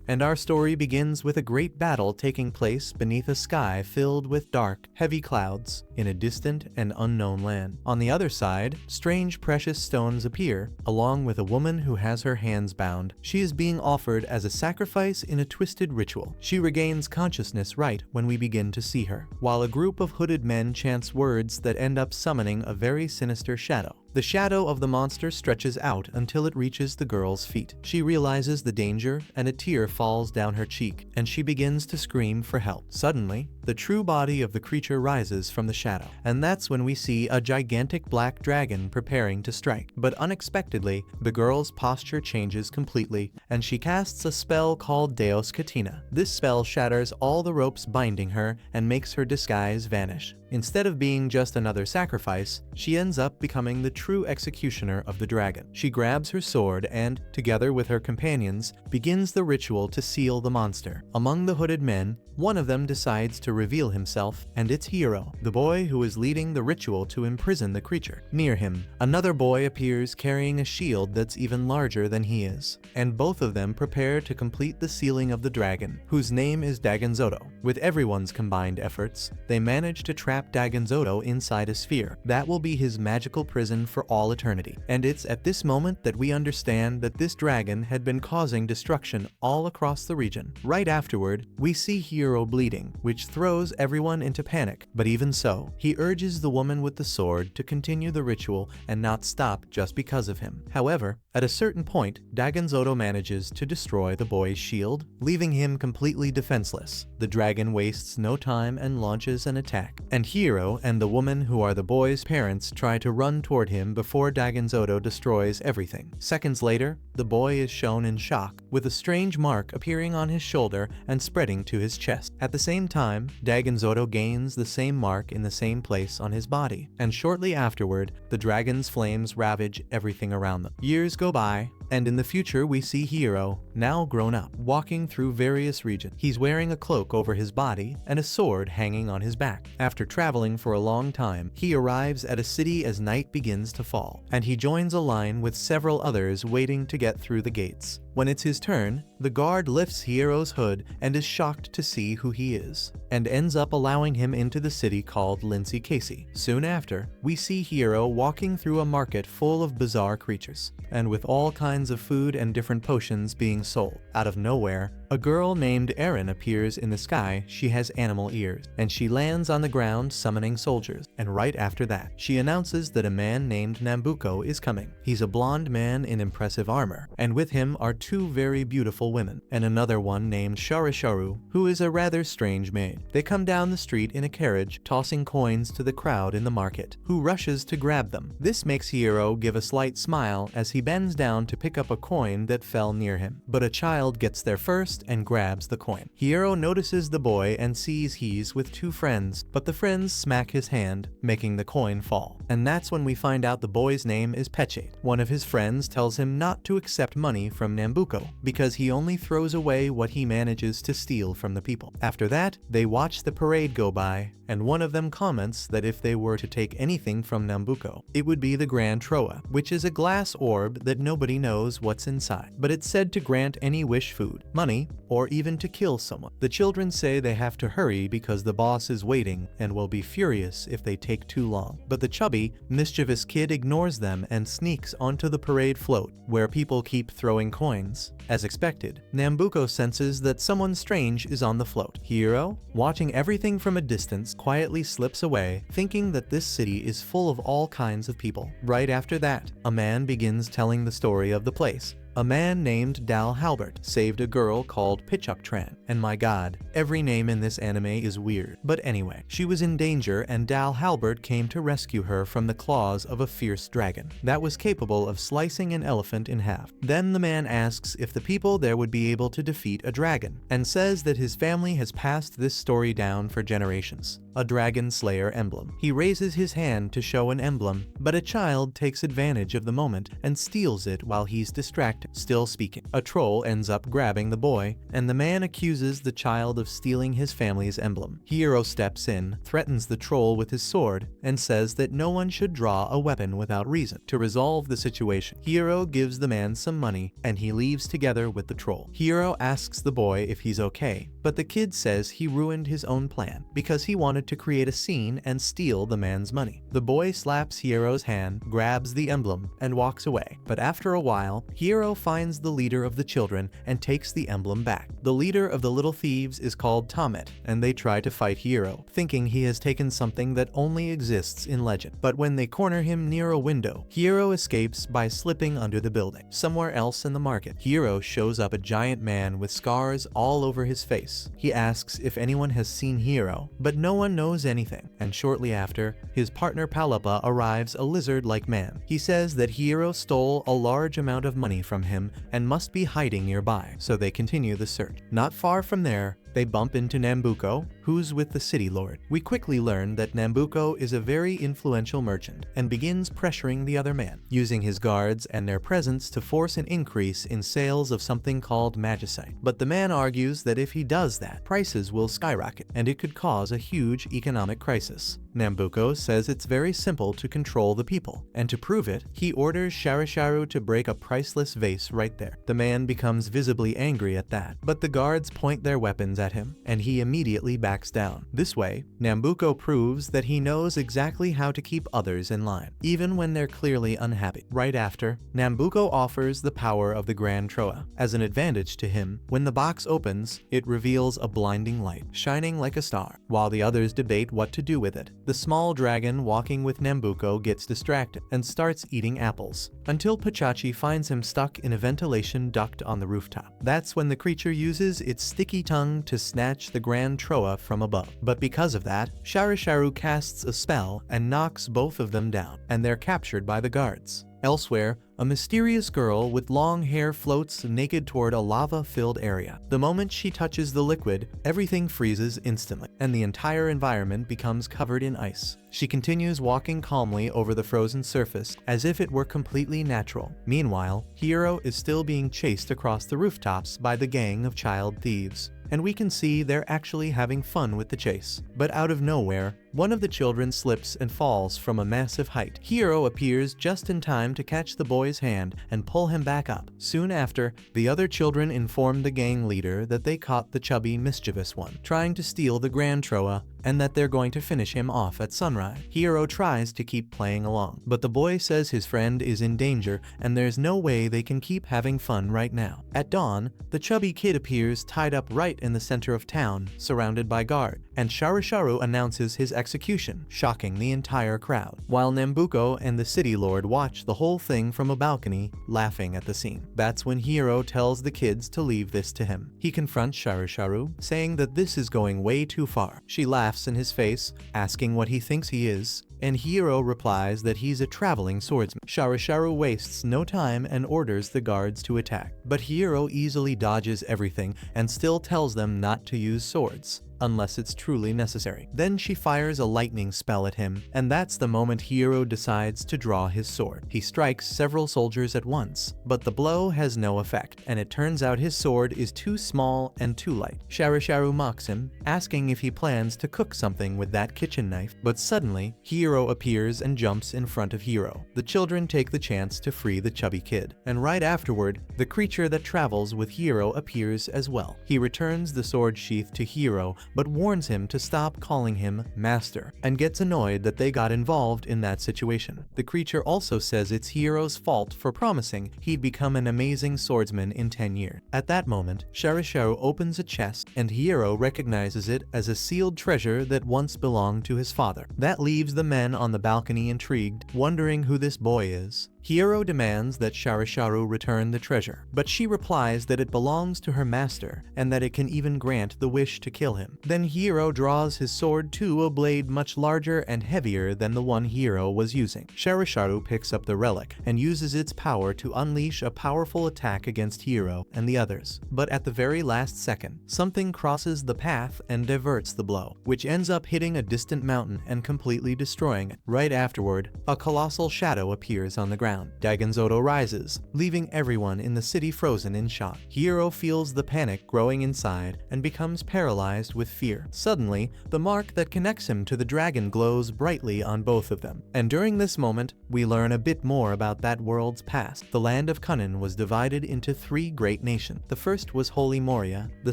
And our story begins with a great battle taking place beneath a sky filled with dark, heavy clouds in a distant and unknown land. On the other side, strange precious stones appear, along with a woman who has her hands bound. She is being offered as a sacrifice in a twisted ritual. She regains consciousness right when we begin to see her, while a group of hooded men chants words that end up summoning a very sinister shadow. The shadow of the monster stretches out until it reaches the girl's feet. She realizes the danger, and a tear falls down her cheek, and she begins to scream for help. Suddenly, the true body of the creature rises from the shadow, and that's when we see a gigantic black dragon preparing to strike. But unexpectedly, the girl's posture changes completely, and she casts a spell called Deus Katina. This spell shatters all the ropes binding her and makes her disguise vanish. Instead of being just another sacrifice, she ends up becoming the true executioner of the dragon. She grabs her sword and, together with her companions, begins the ritual to seal the monster. Among the hooded men, one of them decides to reveal himself, and it's Hiro, the boy who is leading the ritual to imprison the creature. Near him, another boy appears carrying a shield that's even larger than he is, and both of them prepare to complete the sealing of the dragon, whose name is Dagenzoto. With everyone's combined efforts, they manage to trap Dagenzoto inside a sphere. That will be his magical prison for all eternity. And it's at this moment that we understand that this dragon had been causing destruction all across the region. Right afterward, we see Hiro bleeding, which throws everyone into panic. But even so, he urges the woman with the sword to continue the ritual and not stop just because of him. However, at a certain point, Dagenzoto manages to destroy the boy's shield, leaving him completely defenseless. The dragon wastes no time and launches an attack. And Hiro and the woman who are the boy's parents try to run toward him before Dagenzoto destroys everything. Seconds later, the boy is shown in shock, with a strange mark appearing on his shoulder and spreading to his chest. At the same time, Dagenzoto gains the same mark in the same place on his body, and shortly afterward, the dragon's flames ravage everything around them. Years go by, and in the future we see Hiro, now grown up, walking through various regions. He's wearing a cloak over his body and a sword hanging on his back. After traveling for a long time, he arrives at a city as night begins to fall, and he joins a line with several others waiting to get through the gates. When it's his turn, the guard lifts Hiro's hood and is shocked to see who he is, and ends up allowing him into the city called Lindsay Casey. Soon after, we see Hiro walking through a market full of bizarre creatures, and with all kinds of food and different potions being sold. Out of nowhere, a girl named Erin appears in the sky. She has animal ears, and she lands on the ground summoning soldiers. And right after that, she announces that a man named Nambuko is coming. He's a blonde man in impressive armor, and with him are two very beautiful women, and another one named Sharisharu, who is a rather strange maid. They come down the street in a carriage, tossing coins to the crowd in the market, who rushes to grab them. This makes Hiro give a slight smile as he bends down to pick up a coin that fell near him. But a child gets there first and grabs the coin. Hiro notices the boy and sees he's with two friends, but the friends smack his hand, making the coin fall. And that's when we find out the boy's name is Peche. One of his friends tells him not to accept money from Nambuko, because he only throws away what he manages to steal from the people. After that, they watch the parade go by, and one of them comments that if they were to take anything from Nambuko, it would be the Grand Troa, which is a glass orb that nobody knows what's inside, but it's said to grant any wish, food, money, or even to kill someone. The children say they have to hurry because the boss is waiting and will be furious if they take too long. But the chubby, mischievous kid ignores them and sneaks onto the parade float, where people keep throwing coins. As expected, Nambuko senses that someone strange is on the float. Hiro, watching everything from a distance, quietly slips away, thinking that this city is full of all kinds of people. Right after that, a man begins telling the story of the place. A man named Dal Halbert saved a girl called Pichuk-Tran, and my god, every name in this anime is weird. But anyway, she was in danger and Dal Halbert came to rescue her from the claws of a fierce dragon that was capable of slicing an elephant in half. Then the man asks if the people there would be able to defeat a dragon, and says that his family has passed this story down for generations. a dragon slayer emblem. He raises his hand to show an emblem, but a child takes advantage of the moment and steals it while he's distracted, still speaking. A troll ends up grabbing the boy, and the man accuses the child of stealing his family's emblem. Hiro steps in, threatens the troll with his sword, and says that no one should draw a weapon without reason. To resolve the situation, Hiro gives the man some money, and he leaves together with the troll. Hiro asks the boy if he's okay, but the kid says he ruined his own plan because he wanted to create a scene and steal the man's money. The boy slaps Hiro's hand, grabs the emblem, and walks away. But after a while, Hiro finds the leader of the children and takes the emblem back. The leader of the little thieves is called Tomet, and they try to fight Hiro, thinking he has taken something that only exists in legend. But when they corner him near a window, Hiro escapes by slipping under the building. Somewhere else in the market, Hiro shows up a giant man with scars all over his face. He asks if anyone has seen Hiro, but no one knows anything, and shortly after, his partner Palapa arrives, a lizard-like man. He says that Hiro stole a large amount of money from him and must be hiding nearby, so they continue the search. Not far from there, they bump into Nambuko, who's with the city lord. We quickly learn that Nambuko is a very influential merchant and begins pressuring the other man, using his guards and their presence to force an increase in sales of something called magicite. But the man argues that if he does that, prices will skyrocket and it could cause a huge economic crisis. Nambuko says it's very simple to control the people, and to prove it, he orders Sarasharu to break a priceless vase right there. The man becomes visibly angry at that, but the guards point their weapons at him, and he immediately backs down. This way, Nambuko proves that he knows exactly how to keep others in line, even when they're clearly unhappy. Right after, Nambuko offers the power of the Grand Troa. As an advantage to him, when the box opens, it reveals a blinding light, shining like a star. While the others debate what to do with it, the small dragon walking with Nambuko gets distracted and starts eating apples, until Pachachi finds him stuck in a ventilation duct on the rooftop. That's when the creature uses its sticky tongue to snatch the Grand Troa from above. But because of that, Sarasharu casts a spell and knocks both of them down, and they're captured by the guards. Elsewhere, a mysterious girl with long hair floats naked toward a lava-filled area. The moment she touches the liquid, everything freezes instantly, and the entire environment becomes covered in ice. She continues walking calmly over the frozen surface as if it were completely natural. Meanwhile, Hiro is still being chased across the rooftops by the gang of child thieves, and we can see they're actually having fun with the chase. But out of nowhere, one of the children slips and falls from a massive height. Hiro appears just in time to catch the boy's hand and pull him back up. Soon after, the other children inform the gang leader that they caught the chubby, mischievous one trying to steal the Grand Troa, and that they're going to finish him off at sunrise. Hiro tries to keep playing along, but the boy says his friend is in danger and there's no way they can keep having fun right now. At dawn, the chubby kid appears tied up right in the center of town, surrounded by guards, and Sarasharu announces his execution, shocking the entire crowd, while Nambuko and the city lord watch the whole thing from a balcony, laughing at the scene. That's when Hiro tells the kids to leave this to him. He confronts Sarasharu, saying that this is going way too far. She laughs in his face, asking what he thinks he is, and Hiro replies that he's a traveling swordsman. Sarasharu wastes no time and orders the guards to attack, but Hiro easily dodges everything and still tells them not to use swords unless it's truly necessary. Then she fires a lightning spell at him, and that's the moment Hiro decides to draw his sword. He strikes several soldiers at once, but the blow has no effect, and it turns out his sword is too small and too light. Sarasharu mocks him, asking if he plans to cook something with that kitchen knife, but suddenly, Hiro appears and jumps in front of Hiro. The children take the chance to free the chubby kid, and right afterward, the creature that travels with Hiro appears as well. He returns the sword sheath to Hiro, but warns him to stop calling him Master, and gets annoyed that they got involved in that situation. The creature also says it's Hiro's fault for promising he'd become an amazing swordsman in 10 years. At that moment, Sarasharu opens a chest, and Hiro recognizes it as a sealed treasure that once belonged to his father. That leaves the men on the balcony intrigued, wondering who this boy is. Hiro demands that Saro return the treasure, but she replies that it belongs to her master and that it can even grant the wish to kill him. Then Hiro draws his sword to a blade much larger and heavier than the one Hiro was using. Saro picks up the relic and uses its power to unleash a powerful attack against Hiro and the others. But at the very last second, something crosses the path and diverts the blow, which ends up hitting a distant mountain and completely destroying it. Right afterward, a colossal shadow appears on the ground. Dagenzoto rises, leaving everyone in the city frozen in shock. Hiro feels the panic growing inside and becomes paralyzed with fear. Suddenly, the mark that connects him to the dragon glows brightly on both of them. And during this moment, we learn a bit more about that world's past. The land of Kunin was divided into 3 great nations. The first was Holy Moria, the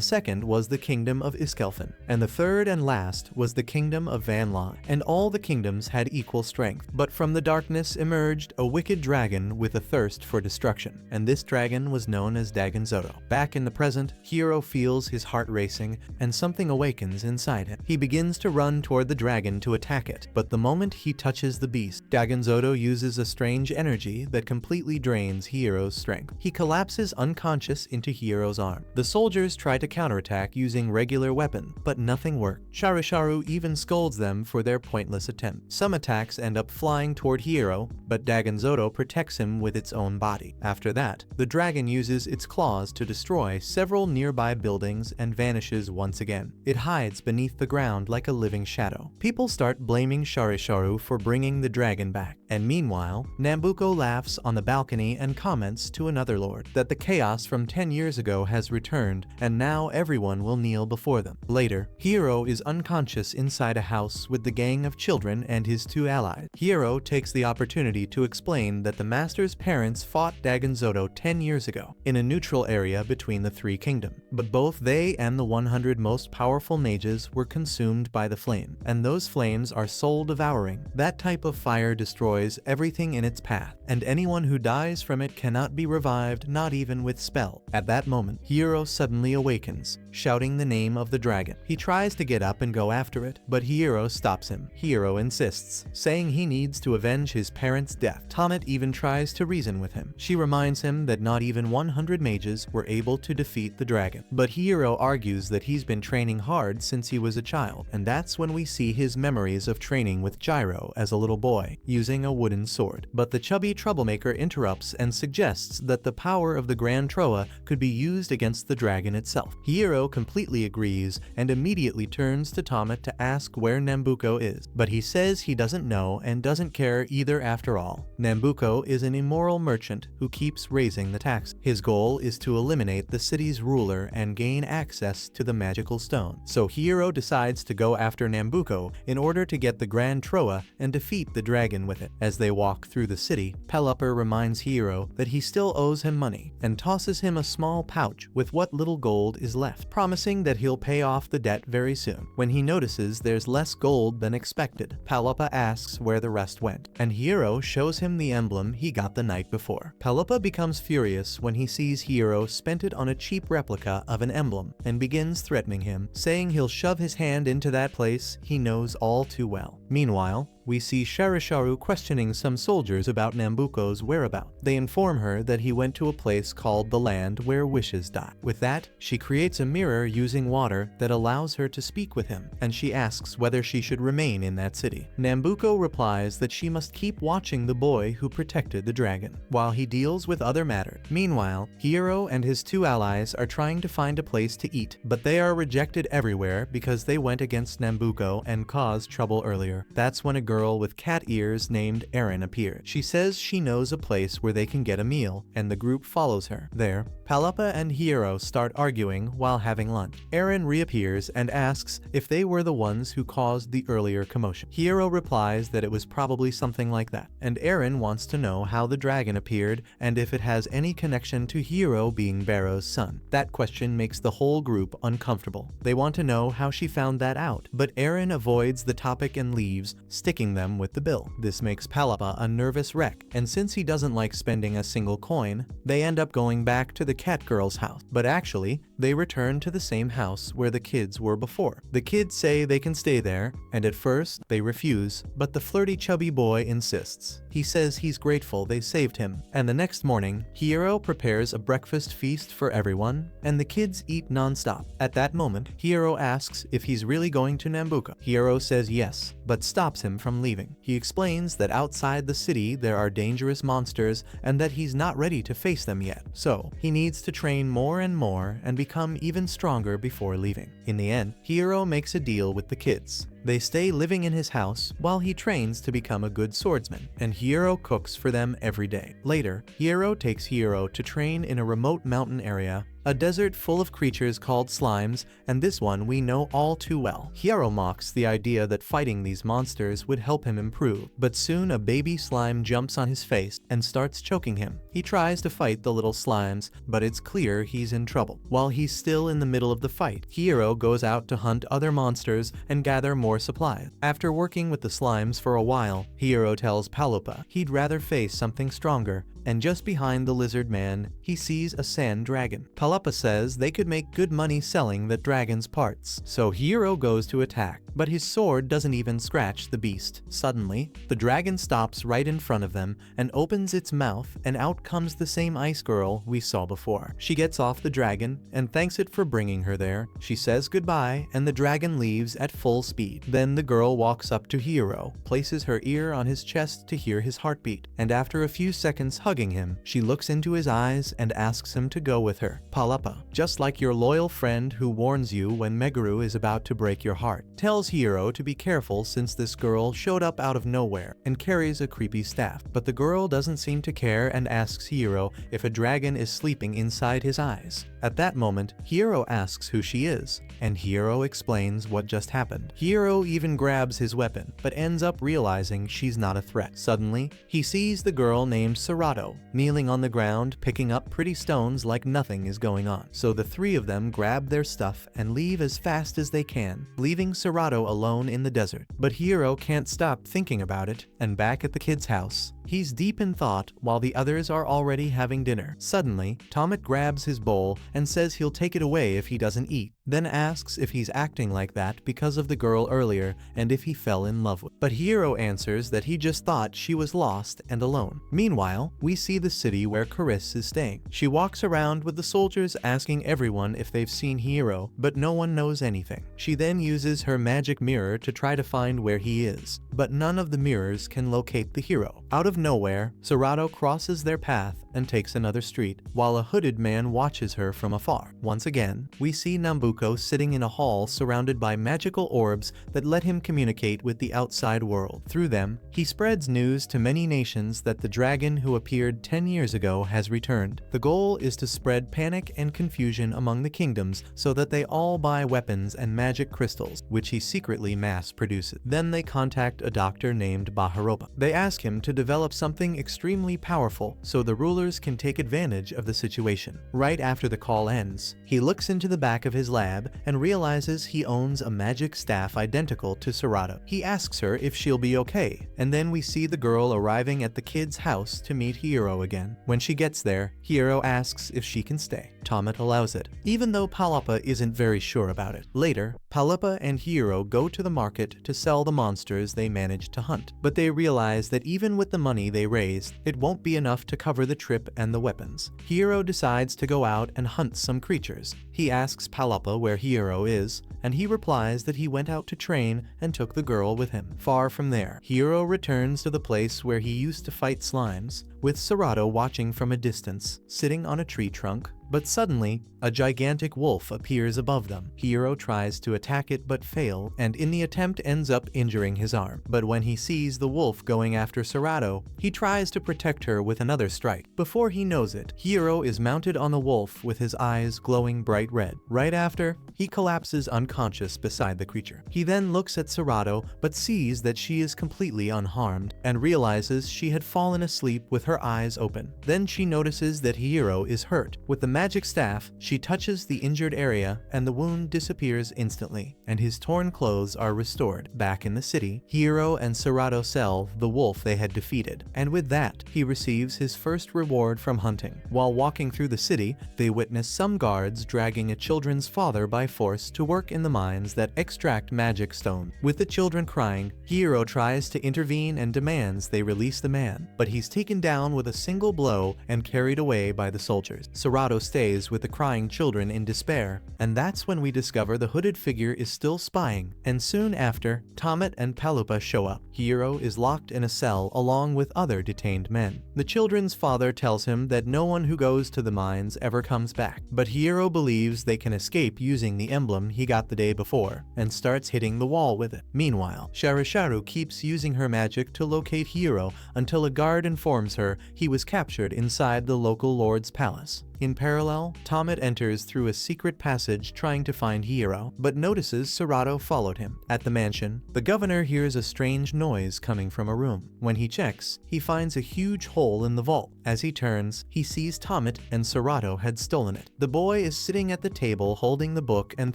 second was the kingdom of Iskelfen, and the third and last was the kingdom of Van Lai. And all the kingdoms had equal strength. But from the darkness emerged a wicked dragon with a thirst for destruction, and this dragon was known as Dagenzoto. Back in the present, Hiro feels his heart racing and something awakens inside him. He begins to run toward the dragon to attack it, but the moment he touches the beast, Dagenzoto uses a strange energy that completely drains Hiro's strength. He collapses unconscious into Hiro's arm. The soldiers try to counterattack using regular weapons, but nothing worked. Saro even scolds them for their pointless attempt. Some attacks end up flying toward Hiro, but Dagenzoto protects him with its own body. After that, the dragon uses its claws to destroy several nearby buildings and vanishes once again. It hides beneath the ground like a living shadow. People start blaming Saro for bringing the dragon back, and meanwhile, Nambuko laughs on the balcony and comments to another lord that the chaos from 10 years ago has returned and now everyone will kneel before them. Later, Hiro is unconscious inside a house with the gang of children and his 2 allies. Hiro takes the opportunity to explain that the master's parents fought Dagenzoto 10 years ago in a neutral area between the 3 kingdoms, but both they and the 100 most powerful mages were consumed by the flame, and those flames are soul-devouring. That type of fire destroys everything in its path, and anyone who dies from it cannot be revived, not even with spell. At that moment, Hiro suddenly awakens, shouting the name of the dragon. He tries to get up and go after it, but Hiro stops him. Hiro insists, saying he needs to avenge his parents' death. Tomet even tries to reason with him. She reminds him that not even 100 mages were able to defeat the dragon. But Hiro argues that he's been training hard since he was a child, and that's when we see his memories of training with Gyro as a little boy, using a wooden sword. But the chubby troublemaker interrupts and suggests that the power of the Grand Troa could be used against the dragon itself. Hiro completely agrees and immediately turns to Tomet to ask where Nambuko is, but he says he doesn't know and doesn't care either after all. Nambuko is an immoral merchant who keeps raising the tax. His goal is to eliminate the city's ruler and gain access to the magical stone. So Hiro decides to go after Nambuko in order to get the Grand Troa and defeat the dragon with it. As they walk through the city, Pelupper reminds Hiro that he still owes him money and tosses him a small pouch with what little gold is left, promising that he'll pay off the debt very soon. When he notices there's less gold than expected, Pelupper asks where the rest went, and Hiro shows him the emblem he got the night before. Pelupper becomes furious when he sees Hiro spent it on a cheap replica of an emblem and begins threatening him, saying he'll shove his hand into that place he knows all too well. Meanwhile, we see Saro questioning some soldiers about Nambuko's whereabouts. They inform her that he went to a place called the land where wishes die. With that, she creates a mirror using water that allows her to speak with him, and she asks whether she should remain in that city. Nambuko replies that she must keep watching the boy who protected the dragon, while he deals with other matters. Meanwhile, Hiro and his 2 allies are trying to find a place to eat, but they are rejected everywhere because they went against Nambuko and caused trouble earlier. That's when a girl with cat ears named Erin appears. She says she knows a place where they can get a meal, and the group follows her. There, Pelupper and Hiro start arguing while having lunch. Erin reappears and asks if they were the ones who caused the earlier commotion. Hiro replies that it was probably something like that, and Erin wants to know how the dragon appeared and if it has any connection to Hiro being Barrow's son. That question makes the whole group uncomfortable. They want to know how she found that out, but Erin avoids the topic and leaves, sticking breaking them with the bill. This makes Palapa a nervous wreck, and since he doesn't like spending a single coin, they end up going back to the cat girl's house. But actually, they return to the same house where the kids were before. The kids say they can stay there, and at first they refuse, but the flirty chubby boy insists. He says he's grateful they saved him, and the next morning, Hiro prepares a breakfast feast for everyone, and the kids eat non-stop. At that moment, Hiro asks if he's really going to Nambuko. Hiro says yes, but stops him from leaving. He explains that outside the city there are dangerous monsters and that he's not ready to face them yet, so he needs to train more and more and become even stronger before leaving. In the end, Hiro makes a deal with the kids. They stay living in his house while he trains to become a good swordsman, and Hiro cooks for them every day. Later, Hiro takes Hiro to train in a remote mountain area, a desert full of creatures called slimes, and this one we know all too well. Hiro mocks the idea that fighting these monsters would help him improve, but soon a baby slime jumps on his face and starts choking him. He tries to fight the little slimes, but it's clear he's in trouble. While he's still in the middle of the fight, Hiro goes out to hunt other monsters and gather more supplies. After working with the slimes for a while, Hiro tells Palapa he'd rather face something stronger, and just behind the lizard man, he sees a sand dragon. Palapa says they could make good money selling the dragon's parts, so Hiro goes to attack, but his sword doesn't even scratch the beast. Suddenly, the dragon stops right in front of them and opens its mouth, and out comes the same ice girl we saw before. She gets off the dragon and thanks it for bringing her there. She says goodbye, and the dragon leaves at full speed. Then the girl walks up to Hiro, places her ear on his chest to hear his heartbeat, and after a few seconds hugging him, she looks into his eyes and asks him to go with her. Palapa, just like your loyal friend who warns you when Meguru is about to break your heart, tells Hiro to be careful since this girl showed up out of nowhere and carries a creepy staff. But the girl doesn't seem to care and asks Hiro if a dragon is sleeping inside his eyes. At that moment, Hiro asks who she is, and Hiro explains what just happened. Hiro even grabs his weapon, but ends up realizing she's not a threat. Suddenly, he sees the girl named Sarado kneeling on the ground, picking up pretty stones like nothing is going on. So the three of them grab their stuff and leave as fast as they can, leaving Sarado alone in the desert. But Hiro can't stop thinking about it, and back at the kid's house, he's deep in thought while the others are already having dinner. Suddenly, Tomet grabs his bowl and says he'll take it away if he doesn't eat, then asks if he's acting like that because of the girl earlier and if he fell in love with. But Hiro answers that he just thought she was lost and alone. Meanwhile, we see the city where Chris is staying. She walks around with the soldiers asking everyone if they've seen Hiro, but no one knows anything. She then uses her magic mirror to try to find where he is, but none of the mirrors can locate the hero. Out of nowhere, Sarado crosses their path and takes another street, while a hooded man watches her from afar. Once again, we see Nambuko sitting in a hall surrounded by magical orbs that let him communicate with the outside world. Through them, he spreads news to many nations that the dragon who appeared 10 years ago has returned. The goal is to spread panic and confusion among the kingdoms so that they all buy weapons and magic crystals, which he secretly mass produces. Then they contact a doctor named Baharoba. They ask him to develop something extremely powerful so the rulers can take advantage of the situation. Right after the call ends, he looks into the back of his lab and realizes he owns a magic staff identical to Sarado. He asks her if she'll be okay, and then we see the girl arriving at the kid's house to meet Hiro again. When she gets there, Hiro asks if she can stay. Tomet allows it, even though Palapa isn't very sure about it. Later, Palapa and Hiro go to the market to sell the monsters they managed to hunt, but they realize that even with the money they raised, it won't be enough to cover the trip and the weapons. Hiro decides to go out and hunt some creatures. He asks Palapa where Hiro is, and he replies that he went out to train and took the girl with him. Far from there, Hiro returns to the place where he used to fight slimes, with Sarado watching from a distance, sitting on a tree trunk. But suddenly, a gigantic wolf appears above them. Hiro tries to attack it but fails, and in the attempt ends up injuring his arm. But when he sees the wolf going after Sarado, he tries to protect her with another strike. Before he knows it, Hiro is mounted on the wolf with his eyes glowing bright red. Right after, he collapses unconscious beside the creature. He then looks at Sarado but sees that she is completely unharmed and realizes she had fallen asleep with her eyes open. Then she notices that Hiro is hurt. With the magic staff, she touches the injured area and the wound disappears instantly, and his torn clothes are restored. Back in the city, Hiro and Sarado sell the wolf they had defeated, and with that, he receives his first reward from hunting. While walking through the city, they witness some guards dragging a children's father by force to work in the mines that extract magic stone. With the children crying, Hiro tries to intervene and demands they release the man, but he's taken down with a single blow and carried away by the soldiers. Sarado stays with the crying children in despair, and that's when we discover the hooded figure is still spying, and soon after, Tomet and Palupa show up. Hiro is locked in a cell along with other detained men. The children's father tells him that no one who goes to the mines ever comes back, but Hiro believes they can escape using the emblem he got the day before, and starts hitting the wall with it. Meanwhile, Sarasharu keeps using her magic to locate Hiro until a guard informs her he was captured inside the local lord's palace. In parallel, Tomet enters through a secret passage trying to find Hiro, but notices Sarado followed him. At the mansion, the governor hears a strange noise coming from a room. When he checks, he finds a huge hole in the vault. As he turns, he sees Tomet and Sarado had stolen it. The boy is sitting at the table holding the book and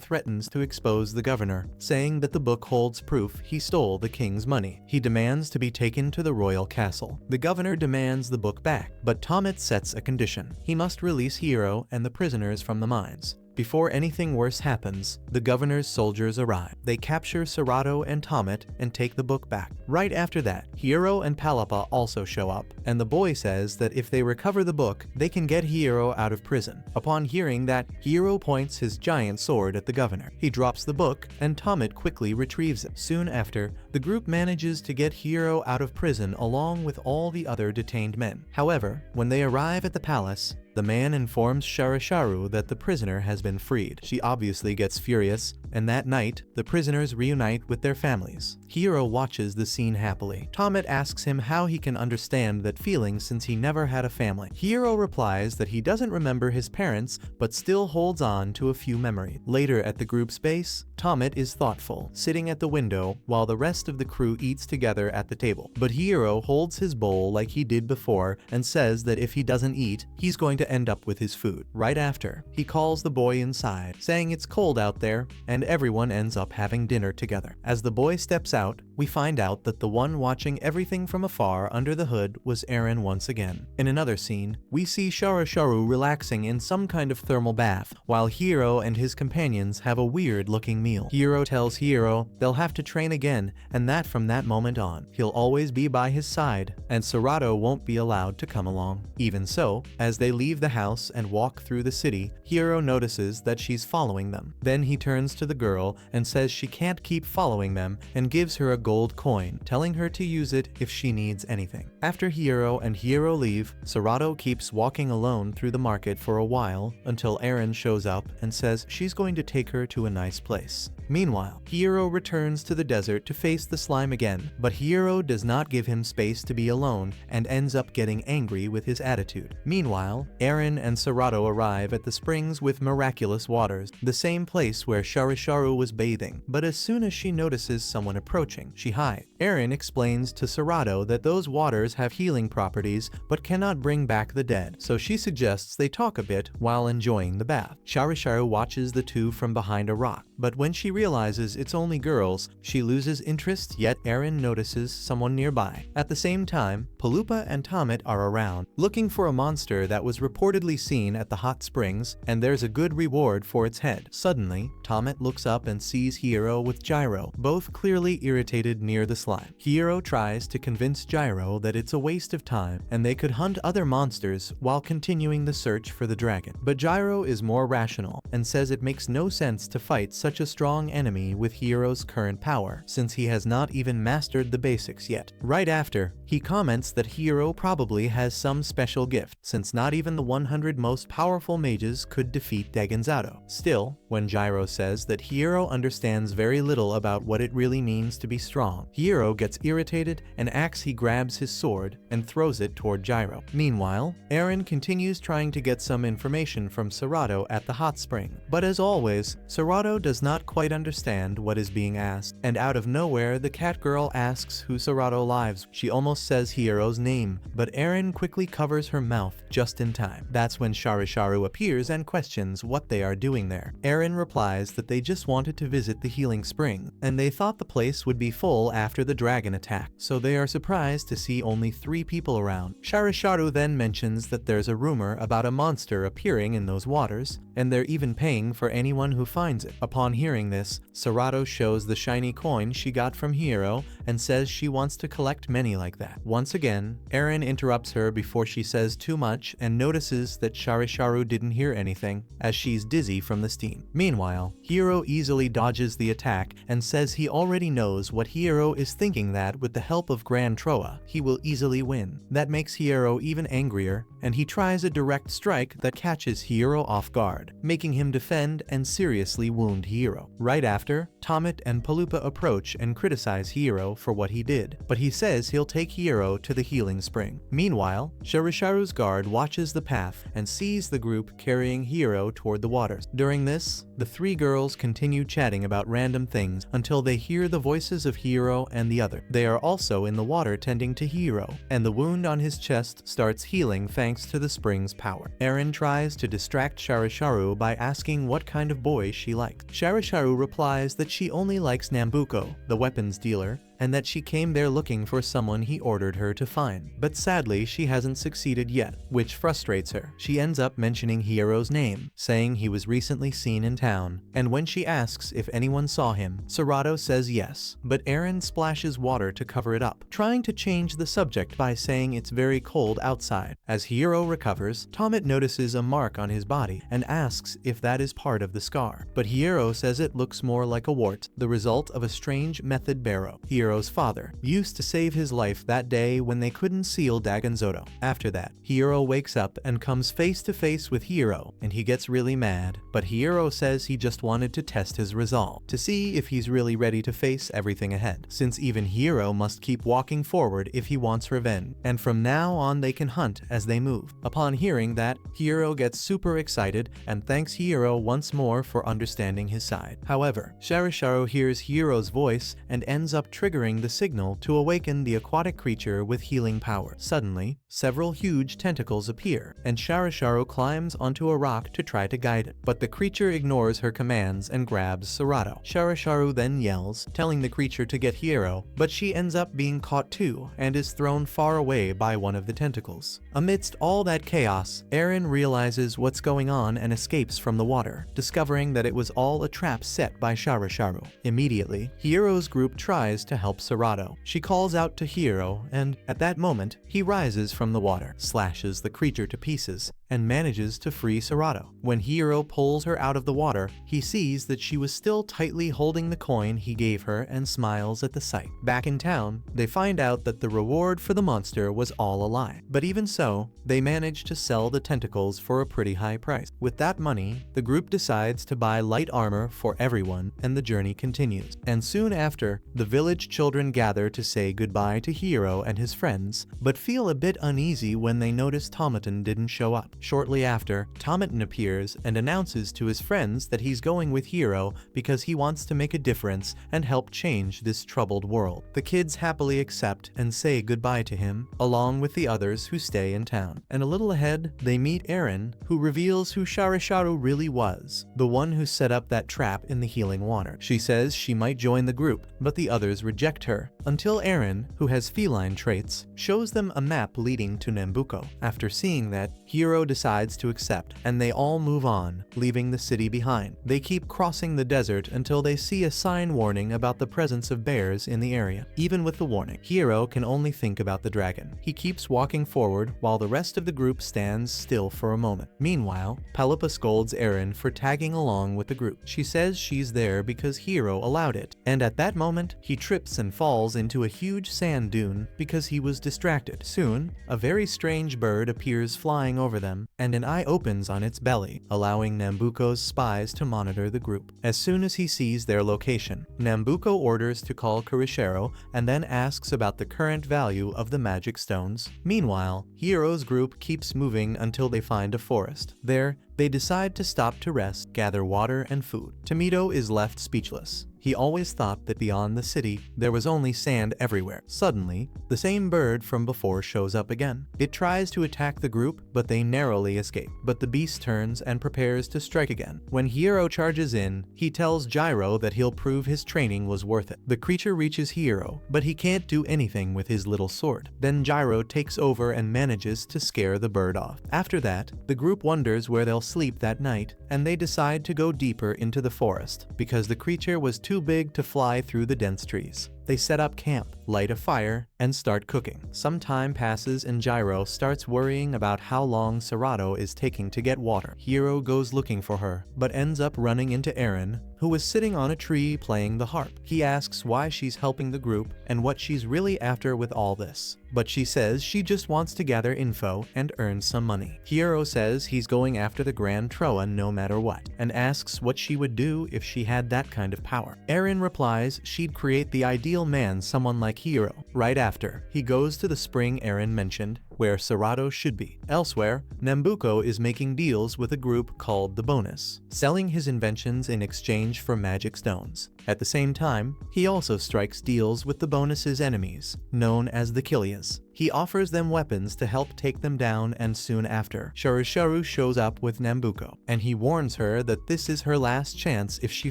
threatens to expose the governor, saying that the book holds proof he stole the king's money. He demands to be taken to the royal castle. The governor demands the book back, but Tomet sets a condition. He must release Hiro and the prisoners from the mines. Before anything worse happens, the governor's soldiers arrive. They capture Sarado and Tomet and take the book back. Right after that, Hiro and Palupa also show up, and the boy says that if they recover the book, they can get Hiro out of prison. Upon hearing that, Hiro points his giant sword at the governor. He drops the book, and Tomet quickly retrieves it. Soon after, the group manages to get Hiro out of prison along with all the other detained men. However, when they arrive at the palace, the man informs Sarasharu that the prisoner has been freed. She obviously gets furious, and that night, the prisoners reunite with their families. Hiro watches the scene happily. Tomet asks him how he can understand that feeling since he never had a family. Hiro replies that he doesn't remember his parents, but still holds on to a few memories. Later at the group's base, Tomet is thoughtful, sitting at the window while the rest of the crew eats together at the table. But Hiro holds his bowl like he did before and says that if he doesn't eat, he's going to end up with his food. Right after, he calls the boy inside, saying it's cold out there, and everyone ends up having dinner together. As the boy steps out, we find out that the one watching everything from afar under the hood was Eren once again. In another scene, we see Sarasharu relaxing in some kind of thermal bath, while Hiro and his companions have a weird-looking meal. Hiro tells Hiro they'll have to train again, and that from that moment on, he'll always be by his side, and Sarado won't be allowed to come along. Even so, as they leave the house and walk through the city, Hiro notices that she's following them. Then he turns to the girl and says she can't keep following them and gives her a gold coin, telling her to use it if she needs anything. After Hiro and Hiro leave, Sarado keeps walking alone through the market for a while until Eren shows up and says she's going to take her to a nice place. Meanwhile, Hiro returns to the desert to face the slime again, but Hiro does not give him space to be alone and ends up getting angry with his attitude. Meanwhile, Eren and Sarado arrive at the springs with miraculous waters, the same place where Sarasharu was bathing, but as soon as she notices someone approaching, she hides. Eren explains to Sarado that those waters have healing properties but cannot bring back the dead, so she suggests they talk a bit while enjoying the bath. Sarasharu watches the two from behind a rock, but when she realizes it's only girls, she loses interest, yet Eren notices someone nearby. At the same time, Palupa and Tomet are around, looking for a monster that was reportedly seen at the hot springs, and there's a good reward for its head. Suddenly, Tomet looks up and sees Hiro with Gyro, both clearly irritated near the slime. Hiro tries to convince Gyro that it's a waste of time and they could hunt other monsters while continuing the search for the dragon. But Gyro is more rational and says it makes no sense to fight such a strong enemy with Hiro's current power, since he has not even mastered the basics yet. Right after, he comments that Hiro probably has some special gift, since not even the 100 most powerful mages could defeat Dagenzoto. Still, when Hiro says that Hiro understands very little about what it really means to be strong. Hiro gets irritated and acts he grabs his sword and throws it toward Hiro. Meanwhile, Eren continues trying to get some information from Sarado at the hot spring. But as always, Sarado does not quite understand what is being asked, and out of nowhere the cat girl asks who Sarado lives. She almost says Hiro's name, but Eren quickly covers her mouth just in time. That's when Saro appears and questions what they are doing there. Eren replies that they just wanted to visit the healing spring, and they thought the place would be full after the dragon attack, so they are surprised to see only 3 people around. Saro then mentions that there's a rumor about a monster appearing in those waters, and they're even paying for anyone who finds it. Upon hearing this, Sarado shows the shiny coin she got from Hiro and says she wants to collect many like that. Once again, Eren interrupts her before she says too much and notices that Saro didn't hear anything, as she's dizzy from the steam. Meanwhile, Hiro easily dodges the attack and says he already knows what Hiro is thinking, that with the help of Grand Troa, he will easily win. That makes Hiro even angrier, and he tries a direct strike that catches Hiro off guard, making him defend and seriously wound Hiro. Right after, Tomet and Palupa approach and criticize Hiro for what he did, but he says he'll take Hiro to the healing spring. Meanwhile, Sharisharu's guard watches the path and sees the group carrying Hiro toward the waters. During this, the 3 girls continue chatting about random things until they hear the voices of Hiro and the other. They are also in the water tending to Hiro, and the wound on his chest starts healing thanks to the spring's power. Eren tries to distract Sharisharu by asking what kind of boy she likes. Sharisharu replies that she only likes Nambuko, the weapons dealer, and that she came there looking for someone he ordered her to find. But sadly, she hasn't succeeded yet, which frustrates her. She ends up mentioning Hiro's name, saying he was recently seen in town, and when she asks if anyone saw him, Sarado says yes, but Eren splashes water to cover it up, trying to change the subject by saying it's very cold outside. As Hiro recovers, Tomet notices a mark on his body and asks if that is part of the scar, but Hiro says it looks more like a wart, the result of a strange method barrow. Hiro's father used to save his life that day when they couldn't seal Dagenzoto. After that, Hiro wakes up and comes face to face with Hiro, and he gets really mad, but Hiro says he just wanted to test his resolve, to see if he's really ready to face everything ahead, since even Hiro must keep walking forward if he wants revenge, and from now on they can hunt as they move. Upon hearing that, Hiro gets super excited and thanks Hiro once more for understanding his side. However, Sharisharu hears Hiro's voice and ends up triggering the signal to awaken the aquatic creature with healing power. Suddenly, several huge tentacles appear, and Sharisharu climbs onto a rock to try to guide it, but the creature ignores her commands and grabs Sarado. Sharisharu then yells, telling the creature to get Hiro, but she ends up being caught too and is thrown far away by one of the tentacles. Amidst all that chaos, Eren realizes what's going on and escapes from the water, discovering that it was all a trap set by Sharisharu. Immediately, Hiro's group tries to help Sarado. She calls out to Hiro, and at that moment, he rises from the water, slashes the creature to pieces, and manages to free Sarado. When Hiro pulls her out of the water, he sees that she was still tightly holding the coin he gave her and smiles at the sight. Back in town, they find out that the reward for the monster was all a lie. But even so, they manage to sell the tentacles for a pretty high price. With that money, the group decides to buy light armor for everyone, and the journey continues. And soon after, the village children gather to say goodbye to Hiro and his friends, but feel a bit uneasy when they notice Tometon didn't show up. Shortly after, Tometon appears and announces to his friends that he's going with Hiro because he wants to make a difference and help change this troubled world. The kids happily accept and say goodbye to him, along with the others who stay in town. And a little ahead, they meet Eren, who reveals who Sharisharu really was, the one who set up that trap in the healing water. She says she might join the group, but the others reject her, until Eren, who has feline traits, shows them a map leading to Nambuko. After seeing that, Hiro decides to accept, and they all move on, leaving the city behind. They keep crossing the desert until they see a sign warning about the presence of bears in the area. Even with the warning, Hiro can only think about the dragon. He keeps walking forward while the rest of the group stands still for a moment. Meanwhile, Palupa scolds Eren for tagging along with the group. She says she's there because Hiro allowed it, and at that moment, he trips and falls into a huge sand dune because he was distracted. Soon, a very strange bird appears flying over them them, and an eye opens on its belly, allowing Nambuko's spies to monitor the group. As soon as he sees their location, Nambuko orders to call Kurishiro and then asks about the current value of the magic stones. Meanwhile, Hiro's group keeps moving until they find a forest. There, they decide to stop to rest, gather water and food. Tomito is left speechless. He always thought that beyond the city, there was only sand everywhere. Suddenly, the same bird from before shows up again. It tries to attack the group, but they narrowly escape. But the beast turns and prepares to strike again. When Hiro charges in, he tells Gyro that he'll prove his training was worth it. The creature reaches Hiro, but he can't do anything with his little sword. Then Gyro takes over and manages to scare the bird off. After that, the group wonders where they'll sleep that night, and they decide to go deeper into the forest, because the creature was too big to fly through the dense trees. They set up camp, light a fire, and start cooking. Some time passes and Gyro starts worrying about how long Sarado is taking to get water. Hiro goes looking for her, but ends up running into Eren, who was sitting on a tree playing the harp. He asks why she's helping the group and what she's really after with all this. But she says she just wants to gather info and earn some money. Hiro says he's going after the Grand Troa no matter what, and asks what she would do if she had that kind of power. Eren replies she'd create the ideal man, someone like Hiro. Right after, he goes to the spring Eren mentioned, where Sarado should be. Elsewhere, Nambuko is making deals with a group called the Bonus, selling his inventions in exchange for magic stones. At the same time, he also strikes deals with the Bonus's enemies, known as the Kilias. He offers them weapons to help take them down, and soon after, Sharu shows up with Nambuko, and he warns her that this is her last chance. If she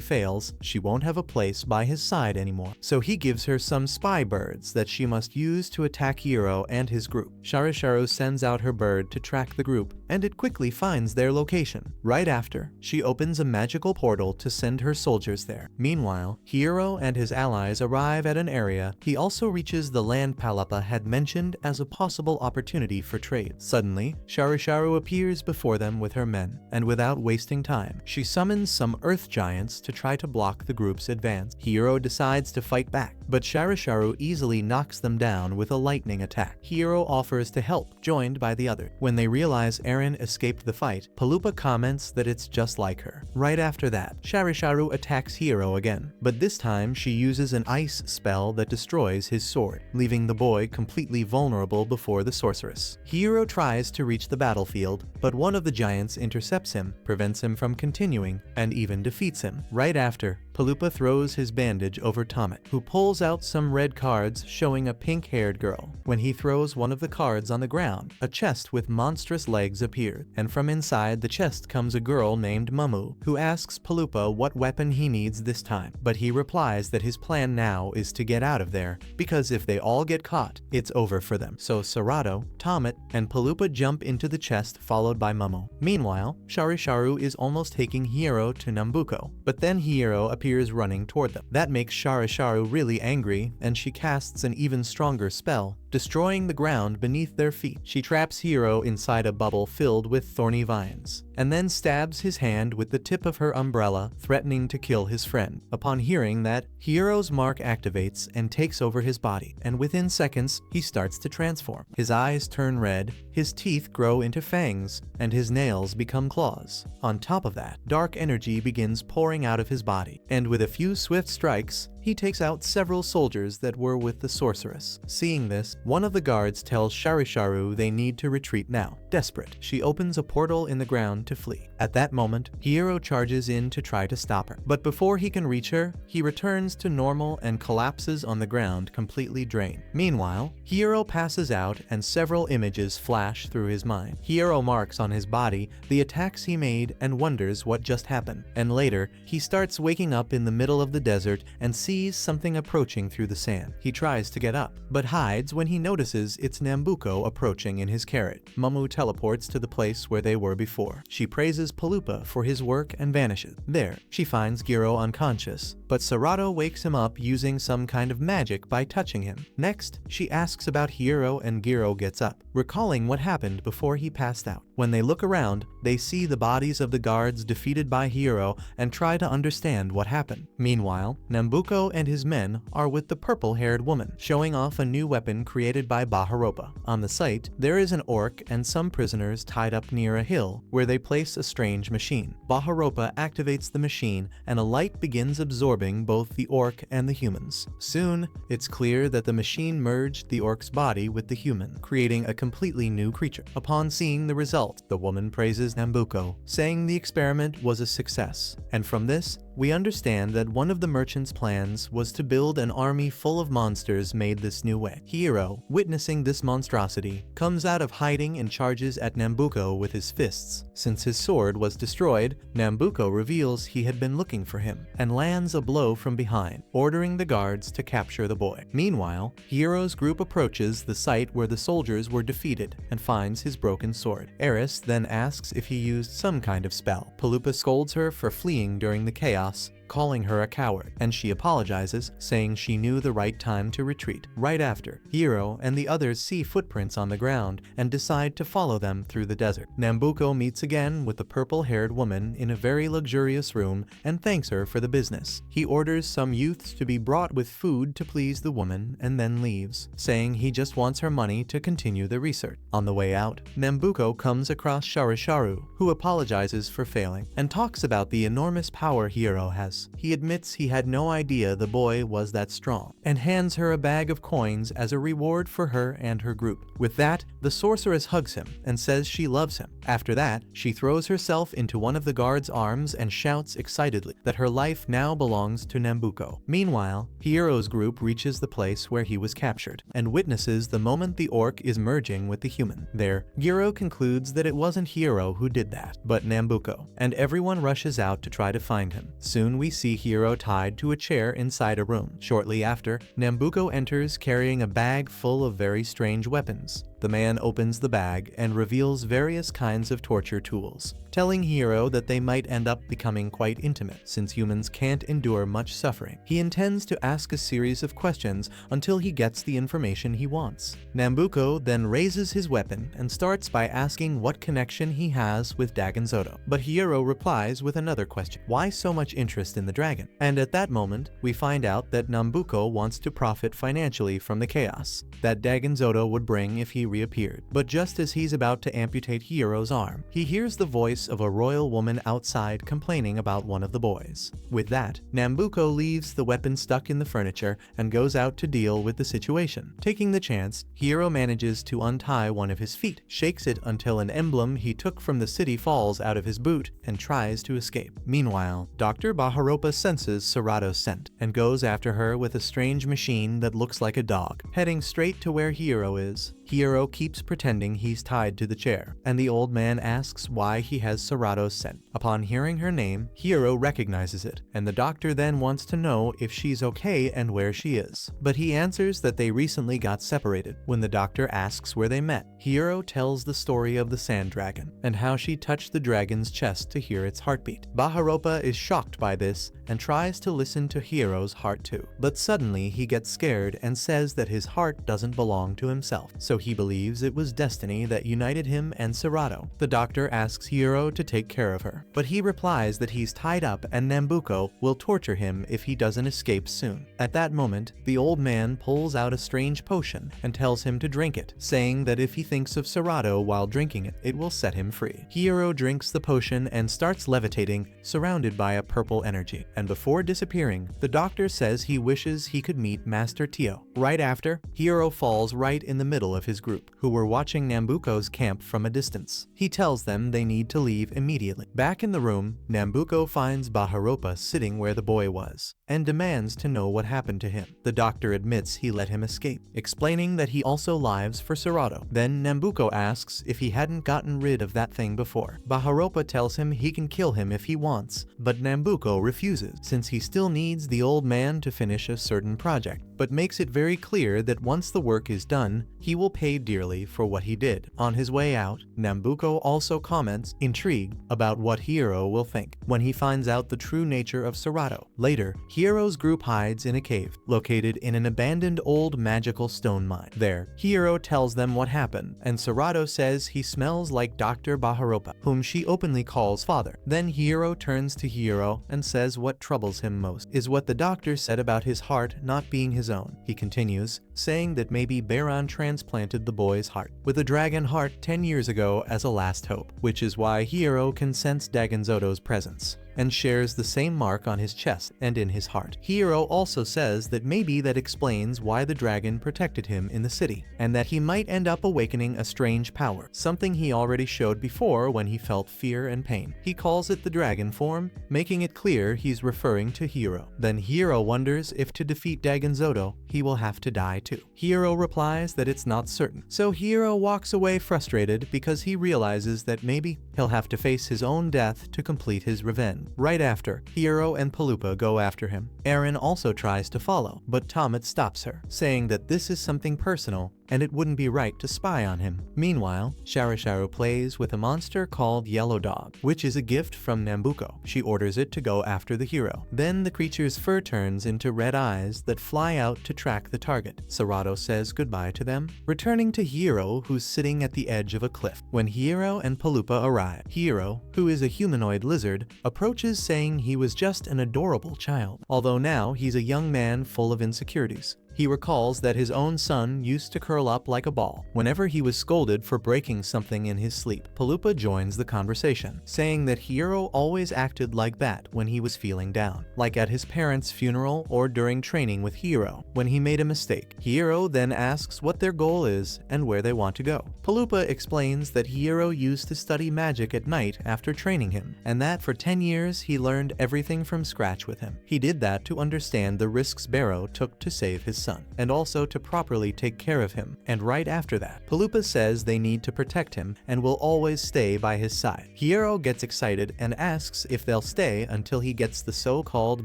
fails, she won't have a place by his side anymore. So he gives her some spy birds that she must use to attack Hiro and his group. Sharu sends out her bird to track the group, and it quickly finds their location. Right after, she opens a magical portal to send her soldiers there. Meanwhile, Hiro and his allies arrive at an area. He also reaches the land Palapa had mentioned as a possible opportunity for trade. Suddenly, Sharu appears before them with her men, and without wasting time, she summons some earth giants to try to block the group's advance. Hiro decides to fight back, but Sharu easily knocks them down with a lightning attack. Hiro offers to help, joined by the other. When they realize Eren escaped the fight, Palapa comments that it's just like her. Right after that, Sharu attacks Hiro again, but this time she uses an ice spell that destroys his sword, leaving the boy completely vulnerable before the sorceress. Hiro tries to reach the battlefield, but one of the giants intercepts him, prevents him from continuing, and even defeats him. Right after, Palapa throws his bandage over Tomet, who pulls out some red cards showing a pink-haired girl. When he throws one of the cards on the ground, a chest with monstrous legs appeared, and from inside the chest comes a girl named Mamu, who asks Palapa what weapon he needs this time. But he replies that his plan now is to get out of there, because if they all get caught, it's over for them. So Sarado, Tomet, and Palapa jump into the chest, followed by Mamu. Meanwhile, Sharu is almost taking Hiro to Nambuko, but then Hiro appears running toward them. That makes Sharu really angry, and she casts an even stronger spell, destroying the ground beneath their feet. She traps Hiro inside a bubble filled with thorny vines, and then stabs his hand with the tip of her umbrella, threatening to kill his friend. Upon hearing that, Hiro's mark activates and takes over his body, and within seconds, he starts to transform. His eyes turn red, his teeth grow into fangs, and his nails become claws. On top of that, dark energy begins pouring out of his body, and with a few swift strikes, he takes out several soldiers that were with the sorceress. Seeing this, one of the guards tells Sharu they need to retreat now. Desperate, she opens a portal in the ground to flee. At that moment, Hiro charges in to try to stop her. But before he can reach her, he returns to normal and collapses on the ground, completely drained. Meanwhile, Hiro passes out and several images flash through his mind. Hiro marks on his body the attacks he made and wonders what just happened. And later, he starts waking up in the middle of the desert and sees something approaching through the sand. He tries to get up, but hides when he notices it's Nambuko approaching in his carrot. Mamu teleports to the place where they were before. She praises Palapa for his work and vanishes. There, she finds Hiro unconscious, but Sarado wakes him up using some kind of magic by touching him. Next, she asks about Hiro and Hiro gets up, recalling what happened before he passed out. When they look around, they see the bodies of the guards defeated by Hiro and try to understand what happened. Meanwhile, Nambuko Hiro and his men are with the purple-haired woman, showing off a new weapon created by Baharopa. On the site, there is an orc and some prisoners tied up near a hill where they place a strange machine. Baharopa activates the machine and a light begins absorbing both the orc and the humans. Soon, it's clear that the machine merged the orc's body with the human, creating a completely new creature. Upon seeing the result, the woman praises Nambuko, saying the experiment was a success. And from this, we understand that one of the merchant's plans was to build an army full of monsters made this new way. Hiro, witnessing this monstrosity, comes out of hiding and charges at Nambuko with his fists. Since his sword was destroyed, Nambuko reveals he had been looking for him and lands a blow from behind, ordering the guards to capture the boy. Meanwhile, Hiro's group approaches the site where the soldiers were defeated and finds his broken sword. Eris then asks if he used some kind of spell. Palupa scolds her for fleeing during the chaos, calling her a coward, and she apologizes, saying she knew the right time to retreat. Right after, Hiro and the others see footprints on the ground and decide to follow them through the desert. Nambuko meets again with the purple-haired woman in a very luxurious room and thanks her for the business. He orders some youths to be brought with food to please the woman and then leaves, saying he just wants her money to continue the research. On the way out, Nambuko comes across Sharisharu, who apologizes for failing and talks about the enormous power Hiro has. He admits he had no idea the boy was that strong, and hands her a bag of coins as a reward for her and her group. With that, the sorceress hugs him and says she loves him. After that, she throws herself into one of the guard's arms and shouts excitedly that her life now belongs to Nambuko. Meanwhile, Hiro's group reaches the place where he was captured, and witnesses the moment the orc is merging with the human. There, Hiro concludes that it wasn't Hiro who did that, but Nambuko, and everyone rushes out to try to find him. Soon we see Hiro tied to a chair inside a room. Shortly after, Nambuko enters carrying a bag full of very strange weapons. The man opens the bag and reveals various kinds of torture tools, telling Hiro that they might end up becoming quite intimate, since humans can't endure much suffering. He intends to ask a series of questions until he gets the information he wants. Nambuko then raises his weapon and starts by asking what connection he has with Dagenzoto, but Hiro replies with another question: why so much interest in the dragon? And at that moment, we find out that Nambuko wants to profit financially from the chaos that Dagenzoto would bring if he reappeared. But just as he's about to amputate Hiro's arm, he hears the voice of a royal woman outside complaining about one of the boys. With that, Nambuko leaves the weapon stuck in the furniture and goes out to deal with the situation. Taking the chance, Hiro manages to untie one of his feet, shakes it until an emblem he took from the city falls out of his boot, and tries to escape. Meanwhile, Dr. Baharopa senses Sarado's scent and goes after her with a strange machine that looks like a dog. Heading straight to where Hiro is, Hiro keeps pretending he's tied to the chair, and the old man asks why he has Sarado's scent. Upon hearing her name, Hiro recognizes it, and the doctor then wants to know if she's okay and where she is. But he answers that they recently got separated. When the doctor asks where they met, Hiro tells the story of the sand dragon, and how she touched the dragon's chest to hear its heartbeat. Baharopa is shocked by this and tries to listen to Hiro's heart too. But suddenly he gets scared and says that his heart doesn't belong to himself, so he believes it was destiny that united him and Sarado. The doctor asks Hiro to take care of her, but he replies that he's tied up and Nambuko will torture him if he doesn't escape soon. At that moment, the old man pulls out a strange potion and tells him to drink it, saying that if he thinks of Sarado while drinking it, it will set him free. Hiro drinks the potion and starts levitating, surrounded by a purple energy. And before disappearing, the doctor says he wishes he could meet Master Tio. Right after, Hiro falls right in the middle of his group, who were watching Nambuko's camp from a distance. He tells them they need to leave immediately. Back in the room, Nambuko finds Baharopa sitting where the boy was, and demands to know what happened to him. The doctor admits he let him escape, explaining that he also lives for Sarado. Then Nambuko asks if he hadn't gotten rid of that thing before. Baharopa tells him he can kill him if he wants, but Nambuko refuses, since he still needs the old man to finish a certain project, but makes it very clear that once the work is done, he will pay dearly for what he did. On his way out, Nambuko also comments, intrigued, about what Hiro will think when he finds out the true nature of Sarado. Later, Hiro's group hides in a cave, located in an abandoned old magical stone mine. There, Hiro tells them what happened, and Sarado says he smells like Dr. Baharopa, whom she openly calls father. Then Hiro turns to Hiro and says what what troubles him most is what the doctor said about his heart not being his own. He continues, saying that maybe Baron transplanted the boy's heart with a dragon heart 10 years ago as a last hope, which is why Hiro can sense Dagenzoto's presence and shares the same mark on his chest and in his heart. Hiro also says that maybe that explains why the dragon protected him in the city, and that he might end up awakening a strange power, something he already showed before when he felt fear and pain. He calls it the dragon form, making it clear he's referring to Hiro. Then Hiro wonders if to defeat Dagenzoto, he will have to die too. Hiro replies that it's not certain. So Hiro walks away frustrated because he realizes that maybe he'll have to face his own death to complete his revenge. Right after, Hiro and Paloopa go after him. Eren also tries to follow, but Tomet stops her, saying that this is something personal and it wouldn't be right to spy on him. Meanwhile, Sharasharu plays with a monster called Yellow Dog, which is a gift from Nambuko. She orders it to go after the hero. Then the creature's fur turns into red eyes that fly out to track the target. Sarado says goodbye to them, returning to Hiro, who's sitting at the edge of a cliff. When Hiro and Paloopa arrive, Hiro, who is a humanoid lizard, approaches saying he was just an adorable child, although now he's a young man full of insecurities. He recalls that his own son used to curl up like a ball whenever he was scolded for breaking something in his sleep. Paloopa joins the conversation, saying that Hiro always acted like that when he was feeling down, like at his parents' funeral or during training with Hiro when he made a mistake. Hiro then asks what their goal is and where they want to go. Paloopa explains that Hiro used to study magic at night after training him, and that for 10 years he learned everything from scratch with him. He did that to understand the risks Barrow took to save his son, and also to properly take care of him. And right after that, Paloopa says they need to protect him and will always stay by his side. Hiro gets excited and asks if they'll stay until he gets the so-called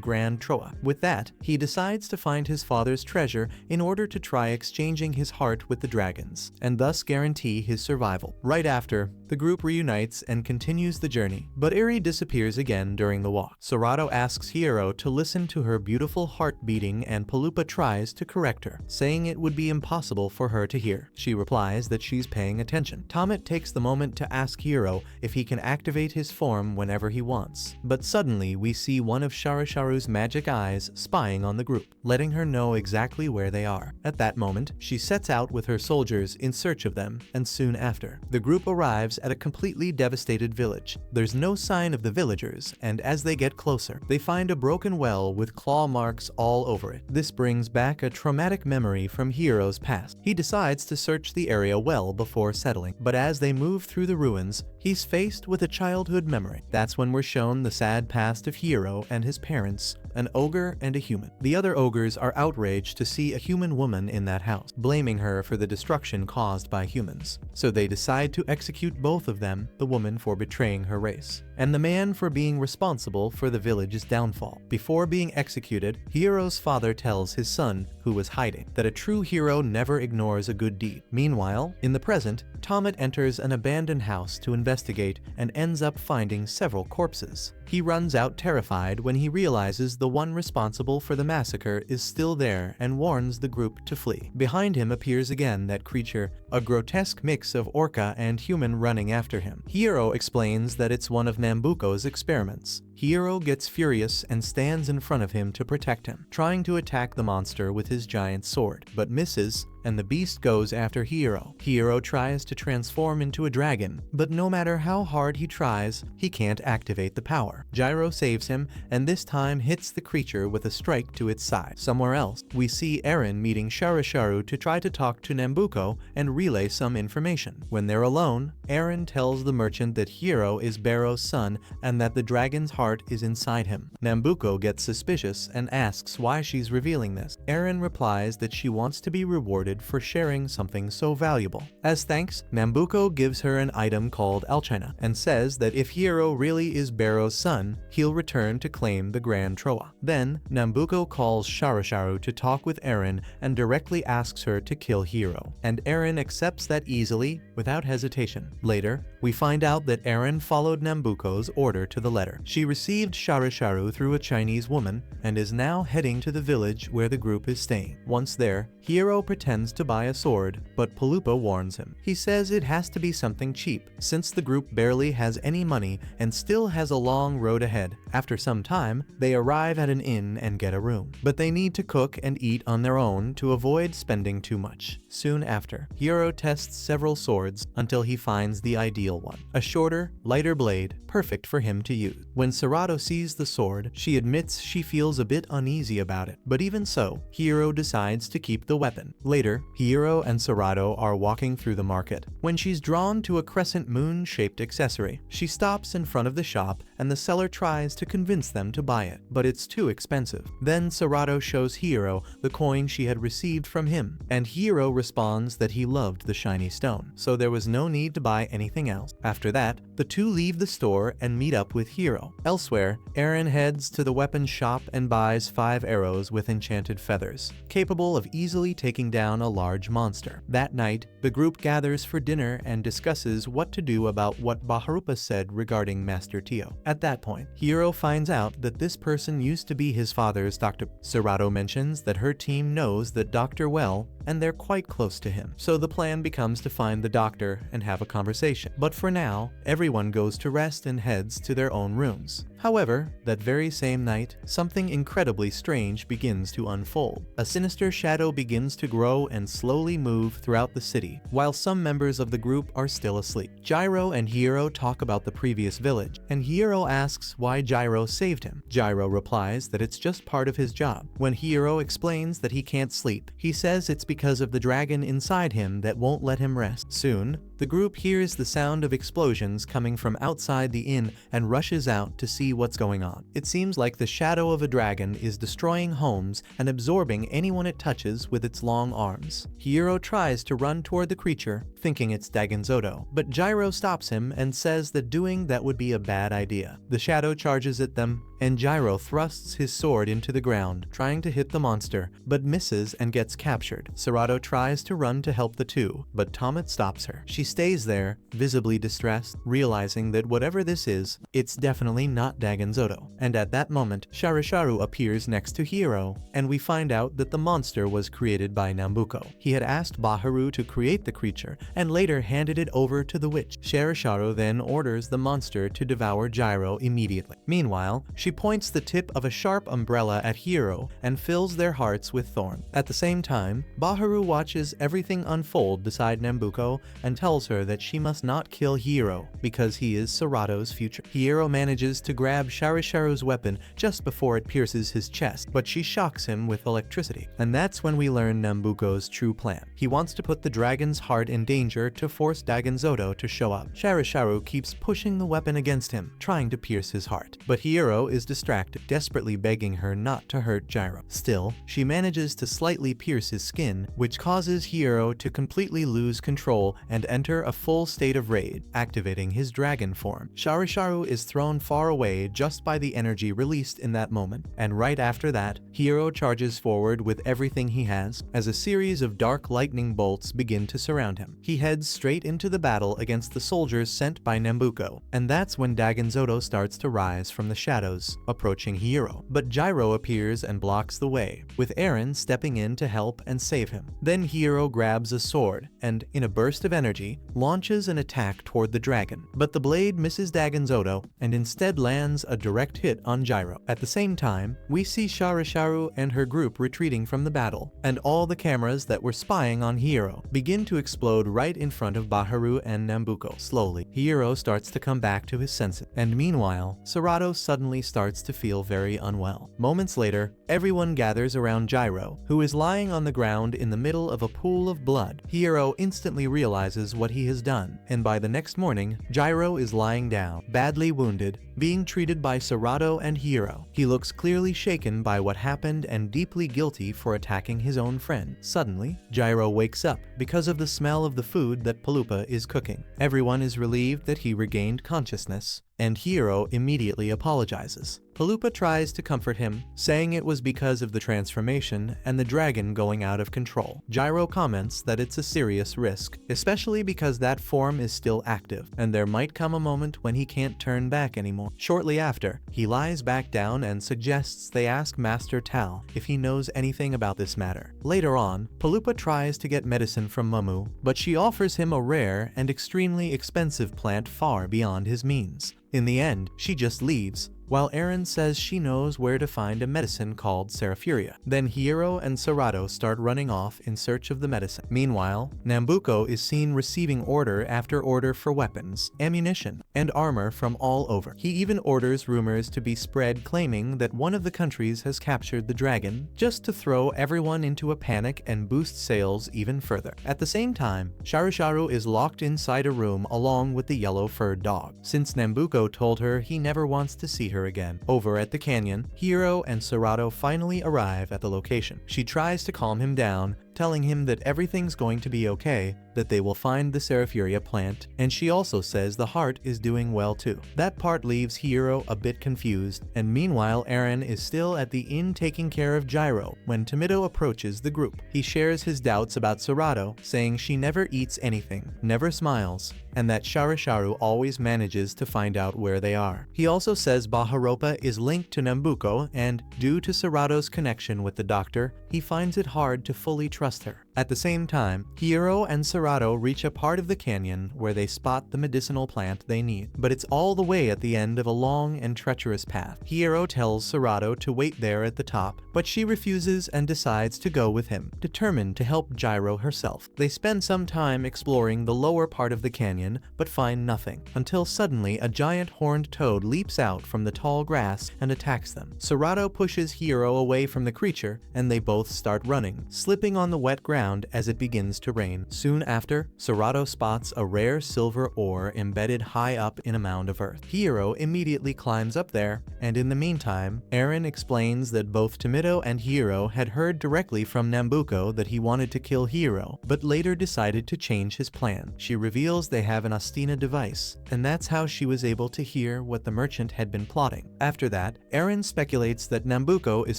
Grand Troa. With that, he decides to find his father's treasure in order to try exchanging his heart with the dragons, and thus guarantee his survival. Right after, the group reunites and continues the journey, but Eri disappears again during the walk. Sarado asks Hiro to listen to her beautiful heart beating, and Paloopa tries to correct her, saying it would be impossible for her to hear. She replies that she's paying attention. Tomet takes the moment to ask Hiro if he can activate his form whenever he wants, but suddenly we see one of Sharasharu's magic eyes spying on the group, letting her know exactly where they are. At that moment, she sets out with her soldiers in search of them, and soon after, the group arrives at a completely devastated village. There's no sign of the villagers, and as they get closer, they find a broken well with claw marks all over it. This brings back a traumatic memory from Hiro's past. He decides to search the area well before settling, but as they move through the ruins, he's faced with a childhood memory. That's when we're shown the sad past of Hiro and his parents, an ogre and a human. The other ogres are outraged to see a human woman in that house, blaming her for the destruction caused by humans. So they decide to execute both of them, the woman for betraying her race, and the man for being responsible for the village's downfall. Before being executed, Hiro's father tells his son, who was hiding, that a true hero never ignores a good deed. Meanwhile, in the present, Tomet enters an abandoned house to investigate and ends up finding several corpses. He runs out terrified when he realizes the one responsible for the massacre is still there and warns the group to flee. Behind him appears again that creature, a grotesque mix of orca and human running after him. Hiro explains that it's one of Nambuko's experiments. Hiro gets furious and stands in front of him to protect him, trying to attack the monster with his giant sword, but misses, and the beast goes after Hiro. Hiro tries to transform into a dragon, but no matter how hard he tries, he can't activate the power. Gyro saves him, and this time hits the creature with a strike to its side. Somewhere else, we see Eren meeting Sharasharu to try to talk to Nambuko and relay some information. When they're alone, Eren tells the merchant that Hiro is Barrow's son and that the dragon's heart is inside him. Nambuko gets suspicious and asks why she's revealing this. Eren replies that she wants to be rewarded for sharing something so valuable. As thanks, Nambuko gives her an item called Alchina and says that if Hiro really is Barrow's son, he'll return to claim the Grand Troa. Then, Nambuko calls Sharasharu to talk with Eren and directly asks her to kill Hiro, and Eren accepts that easily, without hesitation. Later, we find out that Eren followed Nambuko's order to the letter. She received Saraphuria through a Chinese woman and is now heading to the village where the group is staying. Once there, Hiro pretends to buy a sword, but Palupa warns him. He says it has to be something cheap, since the group barely has any money and still has a long road ahead. After some time, they arrive at an inn and get a room, but they need to cook and eat on their own to avoid spending too much. Soon after, Hiro tests several swords until he finds the ideal one, a shorter, lighter blade, perfect for him to use. When Sarado sees the sword, she admits she feels a bit uneasy about it, but even so, Hiro decides to keep the weapon. Later, Hiro and Sarado are walking through the market when she's drawn to a crescent moon-shaped accessory. She stops in front of the shop and the seller tries to convince them to buy it, but it's too expensive. Then Sarado shows Hiro the coin she had received from him, and Hiro responds that he loved the shiny stone, so there was no need to buy anything else. After that, the two leave the store and meet up with Hiro. Elsewhere, Eren heads to the weapons shop and buys 5 arrows with enchanted feathers, capable of easily taking down a large monster. That night, the group gathers for dinner and discusses what to do about what Baharupa said regarding Master Tio. At that point, Hiro finds out that this person used to be his father's doctor. Sarado mentions that her team knows that Dr. well, and they're quite close to him. So the plan becomes to find the doctor and have a conversation. But for now, everyone goes to rest and heads to their own rooms. However, that very same night, something incredibly strange begins to unfold. A sinister shadow begins to grow and slowly move throughout the city, while some members of the group are still asleep. Gyro and Hiro talk about the previous village, and Hiro asks why Gyro saved him. Gyro replies that it's just part of his job. When Hiro explains that he can't sleep, he says it's because of the dragon inside him that won't let him rest. Soon, the group hears the sound of explosions coming from outside the inn and rushes out to see what's going on. It seems like the shadow of a dragon is destroying homes and absorbing anyone it touches with its long arms. Hiro tries to run toward the creature, thinking it's Dagenzoto, but Gyro stops him and says that doing that would be a bad idea. The shadow charges at them, and Gyro thrusts his sword into the ground, trying to hit the monster, but misses and gets captured. Sarado tries to run to help the two, but Tomet stops her. She stays there, visibly distressed, realizing that whatever this is, it's definitely not Dagenzoto. And at that moment, Saraphuria appears next to Hiro, and we find out that the monster was created by Nambuko. He had asked Baharu to create the creature, and later handed it over to the witch. Saraphuria then orders the monster to devour Gyro immediately. Meanwhile, she points the tip of a sharp umbrella at Hiro and fills their hearts with thorns. At the same time, Baharu watches everything unfold beside Nambuko and tells her that she must not kill Hiro because he is Sarado's future. Hiro manages to grab Sarapuria's weapon just before it pierces his chest, but she shocks him with electricity. And that's when we learn Nambuko's true plan. He wants to put the dragon's heart in danger to force Dagenzoto to show up. Saraphuria keeps pushing the weapon against him, trying to pierce his heart, but Hiro is distracted, desperately begging her not to hurt Gyro. Still, she manages to slightly pierce his skin, which causes Hiro to completely lose control and enter a full state of rage, activating his dragon form. Saraphuria is thrown far away just by the energy released in that moment, and right after that, Hiro charges forward with everything he has, as a series of dark lightning bolts begin to surround him. He heads straight into the battle against the soldiers sent by Nambuko, and that's when Dagenzoto starts to rise from the shadows, approaching Hiro. But Gyro appears and blocks the way, with Eren stepping in to help and save him. Then Hiro grabs a sword, and, in a burst of energy, launches an attack toward the dragon. But the blade misses Dagenzoto, and instead lands a direct hit on Gyro. At the same time, we see Saraphuria and her group retreating from the battle, and all the cameras that were spying on Hiro begin to explode right in front of Baharu and Nambuko. Slowly, Hiro starts to come back to his senses, and meanwhile, Sarado suddenly starts to feel very unwell. Moments later, everyone gathers around Gyro, who is lying on the ground in the middle of a pool of blood. Hiro instantly realizes what he has done, and by the next morning, Gyro is lying down, badly wounded, being treated by Sarado and Hiro. He looks clearly shaken by what happened and deeply guilty for attacking his own friend. Suddenly, Gyro wakes up because of the smell of the food that Palupa is cooking. Everyone is relieved that he regained consciousness, and Hiro immediately apologizes. Palupa tries to comfort him, saying it was because of the transformation and the dragon going out of control. Hiro comments that it's a serious risk, especially because that form is still active, and there might come a moment when he can't turn back anymore. Shortly after, he lies back down and suggests they ask Master Tio if he knows anything about this matter. Later on, Palupa tries to get medicine from Mamu, but she offers him a rare and extremely expensive plant far beyond his means. In the end, she just leaves, while Eren says she knows where to find a medicine called saraphuria. Then Hiro and Sarado start running off in search of the medicine. Meanwhile, Nambuko is seen receiving order after order for weapons, ammunition, and armor from all over. He even orders rumors to be spread claiming that one of the countries has captured the dragon, just to throw everyone into a panic and boost sales even further. At the same time, Sharu is locked inside a room along with the yellow-furred dog, since Nambuko told her he never wants to see her again. Over at the canyon, Hiro and Sarado finally arrive at the location. She tries to calm him down, telling him that everything's going to be okay, that they will find the saraphuria plant, and she also says the heart is doing well too. That part leaves Hiro a bit confused, and meanwhile Eren is still at the inn taking care of Hiro when Tomido approaches the group. He shares his doubts about Sarado, saying she never eats anything, never smiles, and that Sharu always manages to find out where they are. He also says Baharopa is linked to Nambuko, and due to Sarado's connection with the doctor, he finds it hard to fully trust her. At the same time, Hiro and Sarado reach a part of the canyon where they spot the medicinal plant they need, but it's all the way at the end of a long and treacherous path. Hiro tells Sarado to wait there at the top, but she refuses and decides to go with him, determined to help Hiro herself. They spend some time exploring the lower part of the canyon, but find nothing, until suddenly a giant horned toad leaps out from the tall grass and attacks them. Sarado pushes Hiro away from the creature, and they both start running, slipping on the wet ground as it begins to rain. Soon after, Sarado spots a rare silver ore embedded high up in a mound of earth. Hiro immediately climbs up there, and in the meantime, Eren explains that both Tomido and Hiro had heard directly from Nambuko that he wanted to kill Hiro, but later decided to change his plan. She reveals they have an Ostina device, and that's how she was able to hear what the merchant had been plotting. After that, Eren speculates that Nambuko is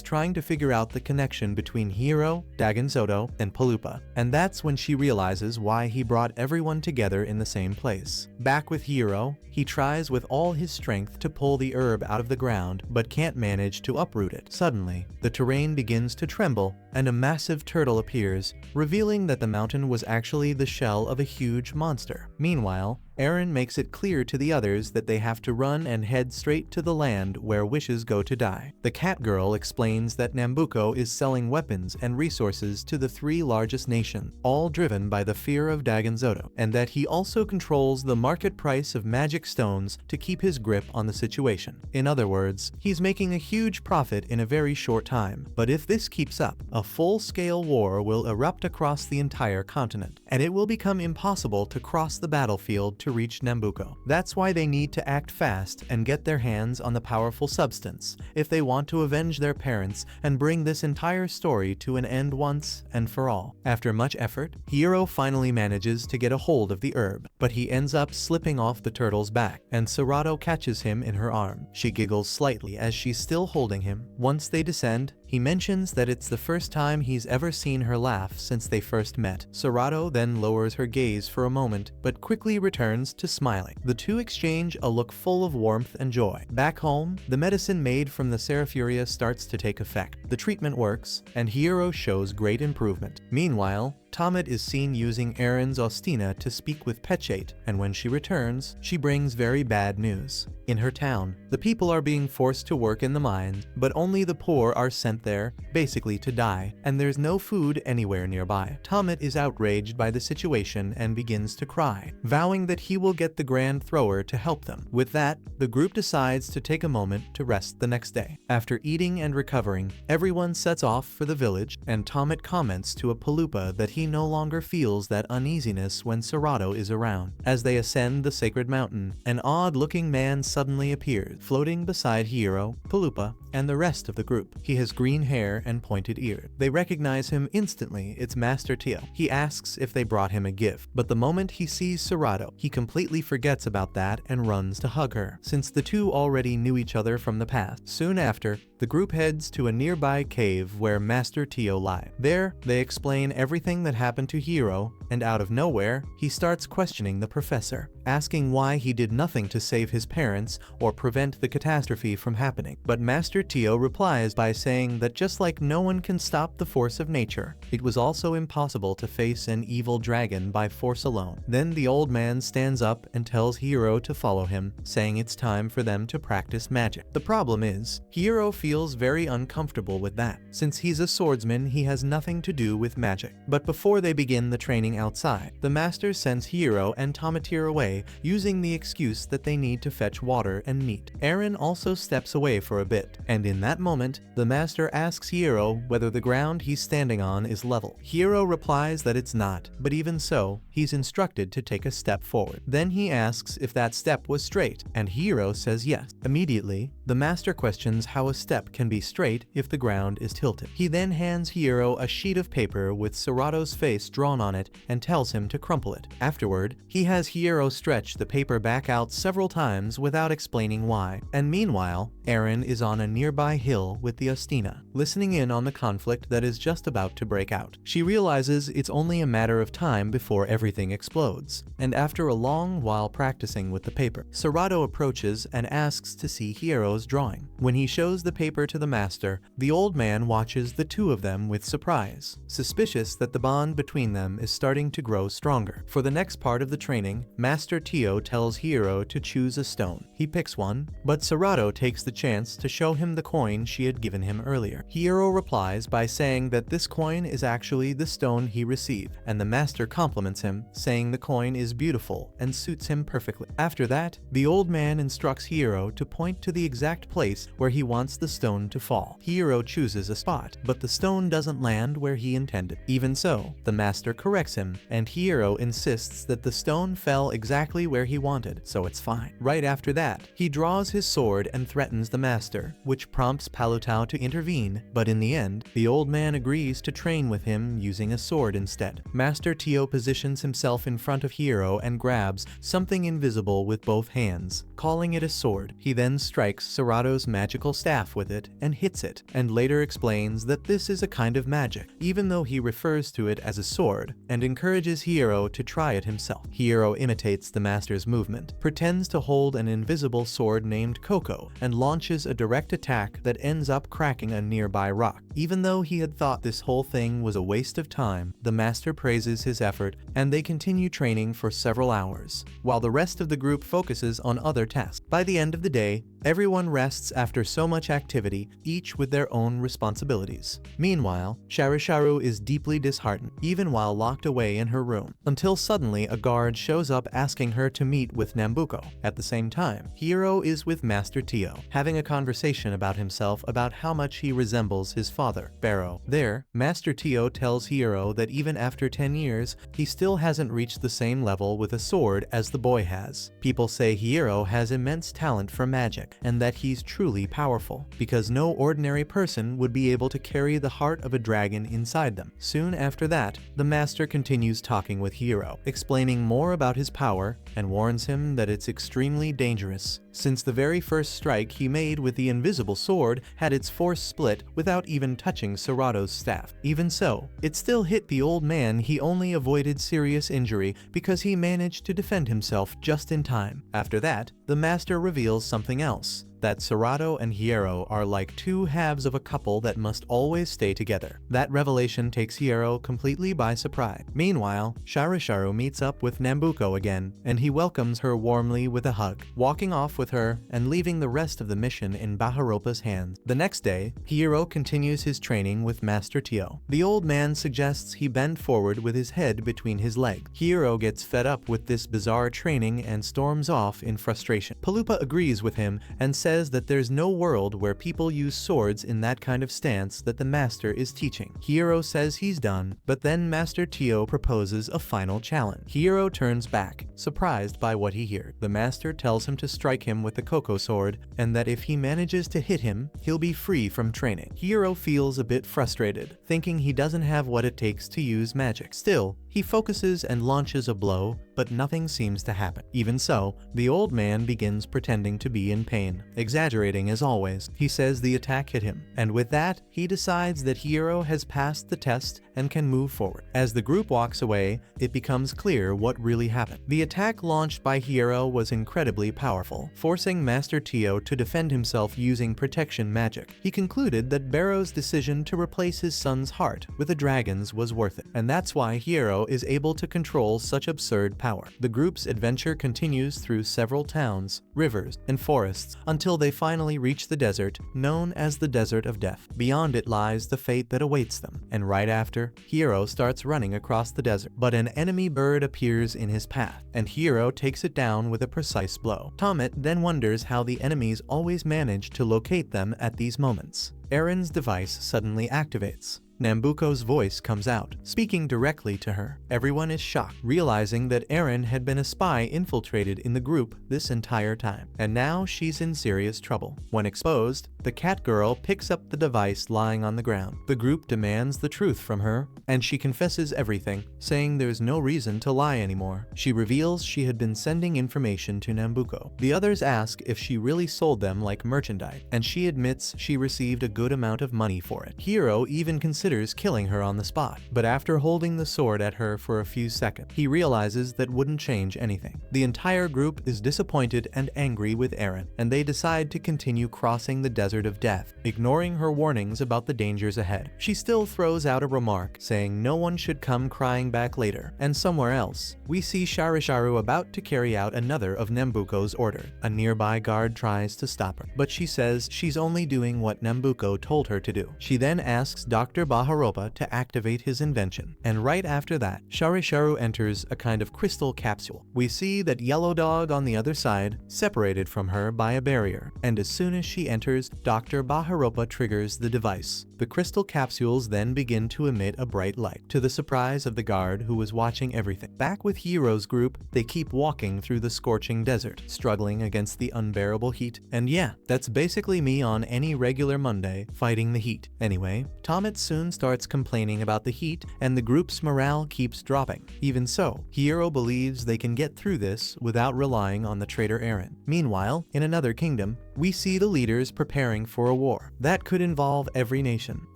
trying to figure out the connection between Hiro, Dagenzoto, and Palupa, and that's when she realizes why he brought everyone together in the same place. Back with Hiro, he tries with all his strength to pull the herb out of the ground, but can't manage to uproot it. Suddenly, the terrain begins to tremble, and a massive turtle appears, revealing that the mountain was actually the shell of a huge monster. Meanwhile, Eren makes it clear to the others that they have to run and head straight to the land where wishes go to die. The cat girl explains that Nambuko is selling weapons and resources to the three largest nations, all driven by the fear of Dagenzoto, and that he also controls the market price of magic stones to keep his grip on the situation. In other words, he's making a huge profit in a very short time. But if this keeps up, a full-scale war will erupt across the entire continent, and it will become impossible to cross the battlefield to reach Nambuko. That's why they need to act fast and get their hands on the powerful substance if they want to avenge their parents and bring this entire story to an end once and for all. After much effort, Hiro finally manages to get a hold of the herb, but he ends up slipping off the turtle's back, and Sarado catches him in her arm. She giggles slightly as she's still holding him. Once they descend, he mentions that it's the first time he's ever seen her laugh since they first met. Sarado then lowers her gaze for a moment, but quickly returns to smiling. The two exchange a look full of warmth and joy. Back home, the medicine made from the saraphuria starts to take effect. The treatment works, and Hiro shows great improvement. Meanwhile, Tomet is seen using Eren's Ostina to speak with Pechate, and when she returns, she brings very bad news. In her town, the people are being forced to work in the mines, but only the poor are sent there, basically to die, and there's no food anywhere nearby. Tomet is outraged by the situation and begins to cry, vowing that he will get the Grand Thrower to help them. With that, the group decides to take a moment to rest the next day. After eating and recovering, everyone sets off for the village, and Tomet comments to a Palupa that he he no longer feels that uneasiness when Sarado is around. As they ascend the sacred mountain, an odd-looking man suddenly appears, floating beside Hiro, Paloopa, and the rest of the group. He has green hair and pointed ears. They recognize him instantly. It's Master Tio. He asks if they brought him a gift, but the moment he sees Sarado, he completely forgets about that and runs to hug her, since the two already knew each other from the past. Soon after, the group heads to a nearby cave where Master Tio lies. There, they explain everything that happened to Hiro, and out of nowhere, he starts questioning the professor, asking why he did nothing to save his parents or prevent the catastrophe from happening. But Master Tio replies by saying that just like no one can stop the force of nature, it was also impossible to face an evil dragon by force alone. Then the old man stands up and tells Hiro to follow him, saying it's time for them to practice magic. The problem is, Hiro feels very uncomfortable with that. Since he's a swordsman, he has nothing to do with magic. But before they begin the training outside, the master sends Hiro and Tomatir away, using the excuse that they need to fetch water and meat. Eren also steps away for a bit, and in that moment, the master asks Hiro whether the ground he's standing on is level. Hiro replies that it's not, but even so, he's instructed to take a step forward. Then he asks if that step was straight, and Hiro says yes. Immediately, the master questions how a step can be straight if the ground is tilted. He then hands Hiro a sheet of paper with Sarado's face drawn on it and tells him to crumple it. Afterward, he has Hiro stretch the paper back out several times without explaining why. And meanwhile, Eren is on a nearby hill with the Ostina, listening in on the conflict that is just about to break out. She realizes it's only a matter of time before everything explodes, and after a long while practicing with the paper, Sarado approaches and asks to see Hiro's drawing. When he shows the paper to the master, the old man watches the two of them with surprise, suspicious that the bond between them is starting to grow stronger. For the next part of the training, Master Tio tells Hiro to choose a stone. He picks one, but Sarado takes the chance to show him the coin she had given him earlier. Hiro replies by saying that this coin is actually the stone he received, and the master compliments him, saying the coin is beautiful and suits him perfectly. After that, the old man instructs Hiro to point to the exact place where he wants the stone to fall. Hiro chooses a spot, but the stone doesn't land where he intended. Even so, the master corrects him, and Hiro insists that the stone fell exactly where he wanted, so it's fine. Right after that, he draws his sword and threatens the master, which prompts Palutau to intervene, but in the end, the old man agrees to train with him using a sword instead. Master Tio positions himself in front of Hiro and grabs something invisible with both hands, calling it a sword. He then strikes Sarado's magical staff with it and hits it, and later explains that this is a kind of magic, even though he refers to it as a sword, and encourages Hiro to try it himself. Hiro imitates the master's movement, pretends to hold an invisible sword named Koko, and launches a direct attack that ends up cracking a nearby rock. Even though he had thought this whole thing was a waste of time, the master praises his effort, and they continue training for several hours, while the rest of the group focuses on other tasks. By the end of the day, everyone rests after so much activity, each with their own responsibilities. Meanwhile, Sharisharu is deeply disheartened, even while locked away in her room, until suddenly a guard shows up asking her to meet with Nambuko. At the same time, Hiro is with Master Tio, having a conversation about himself about how much he resembles his father, Barrow. There, Master Tio tells Hiro that even after 10 years, he still hasn't reached the same level with a sword as the boy has. People say Hiro has immense talent for magic, and that he's truly powerful, because no ordinary person would be able to carry the heart of a dragon inside them. Soon after that, the master continues talking with Hiro, explaining more about his power, and warns him that it's extremely dangerous, since the very first strike he made with the invisible sword had its force split without even touching Sarado's staff. Even so, it still hit the old man. He only avoided serious injury because he managed to defend himself just in time. After that, the master reveals something else, that Sarado and Hiro are like two halves of a couple that must always stay together. That revelation takes Hiro completely by surprise. Meanwhile, Sharisharu meets up with Nambuko again, and he welcomes her warmly with a hug, walking off with her and leaving the rest of the mission in Baharopa's hands. The next day, Hiro continues his training with Master Tio. The old man suggests he bend forward with his head between his legs. Hiro gets fed up with this bizarre training and storms off in frustration. Paloopa agrees with him and says says that there's no world where people use swords in that kind of stance that the master is teaching. Hiro says he's done, but then Master Tio proposes a final challenge. Hiro turns back, surprised by what he hears. The master tells him to strike him with the Koko sword, and that if he manages to hit him, he'll be free from training. Hiro feels a bit frustrated, thinking he doesn't have what it takes to use magic. Still, he focuses and launches a blow, but nothing seems to happen. Even so, the old man begins pretending to be in pain, exaggerating as always. He says the attack hit him, and with that, he decides that Hiro has passed the test and can move forward. As the group walks away, it becomes clear what really happened. The attack launched by Hiro was incredibly powerful, forcing Master Tio to defend himself using protection magic. He concluded that Barrow's decision to replace his son's heart with a dragon's was worth it, and that's why Hiro is able to control such absurd power. The group's adventure continues through several towns, rivers, and forests until they finally reach the desert, known as the Desert of Death. Beyond it lies the fate that awaits them, and right after, Hiro starts running across the desert, but an enemy bird appears in his path, and Hiro takes it down with a precise blow. Tomet then wonders how the enemies always manage to locate them at these moments. Eren's device suddenly activates. Nambuko's voice comes out, speaking directly to her. Everyone is shocked, realizing that Eren had been a spy infiltrated in the group this entire time, and now she's in serious trouble. When exposed, the cat girl picks up the device lying on the ground. The group demands the truth from her, and she confesses everything, saying there's no reason to lie anymore. She reveals she had been sending information to Nambuko. The others ask if she really sold them like merchandise, and she admits she received a good amount of money for it. Hiro even considers killing her on the spot, but after holding the sword at her for a few seconds, he realizes that wouldn't change anything. The entire group is disappointed and angry with Eren, and they decide to continue crossing the Desert of Death, ignoring her warnings about the dangers ahead. She still throws out a remark, saying no one should come crying back later. And somewhere else, we see Sharisharu about to carry out another of Nambuko's order. A nearby guard tries to stop her, but she says she's only doing what Nambuko told her to do. She then asks Dr. Baharopa to activate his invention, and right after that, Sharisharu enters a kind of crystal capsule. We see that Yellow Dog on the other side, separated from her by a barrier, and as soon as she enters, Dr. Baharopa triggers the device. The crystal capsules then begin to emit a bright light, to the surprise of the guard who was watching everything. Back with Hiro's group, they keep walking through the scorching desert, struggling against the unbearable heat. And yeah, that's basically me on any regular Monday, fighting the heat. Anyway, Tomet soon starts complaining about the heat, and the group's morale keeps dropping. Even so, Hiro believes they can get through this without relying on the traitor Eren. Meanwhile, in another kingdom, we see the leaders preparing for a war. That could involve every nation.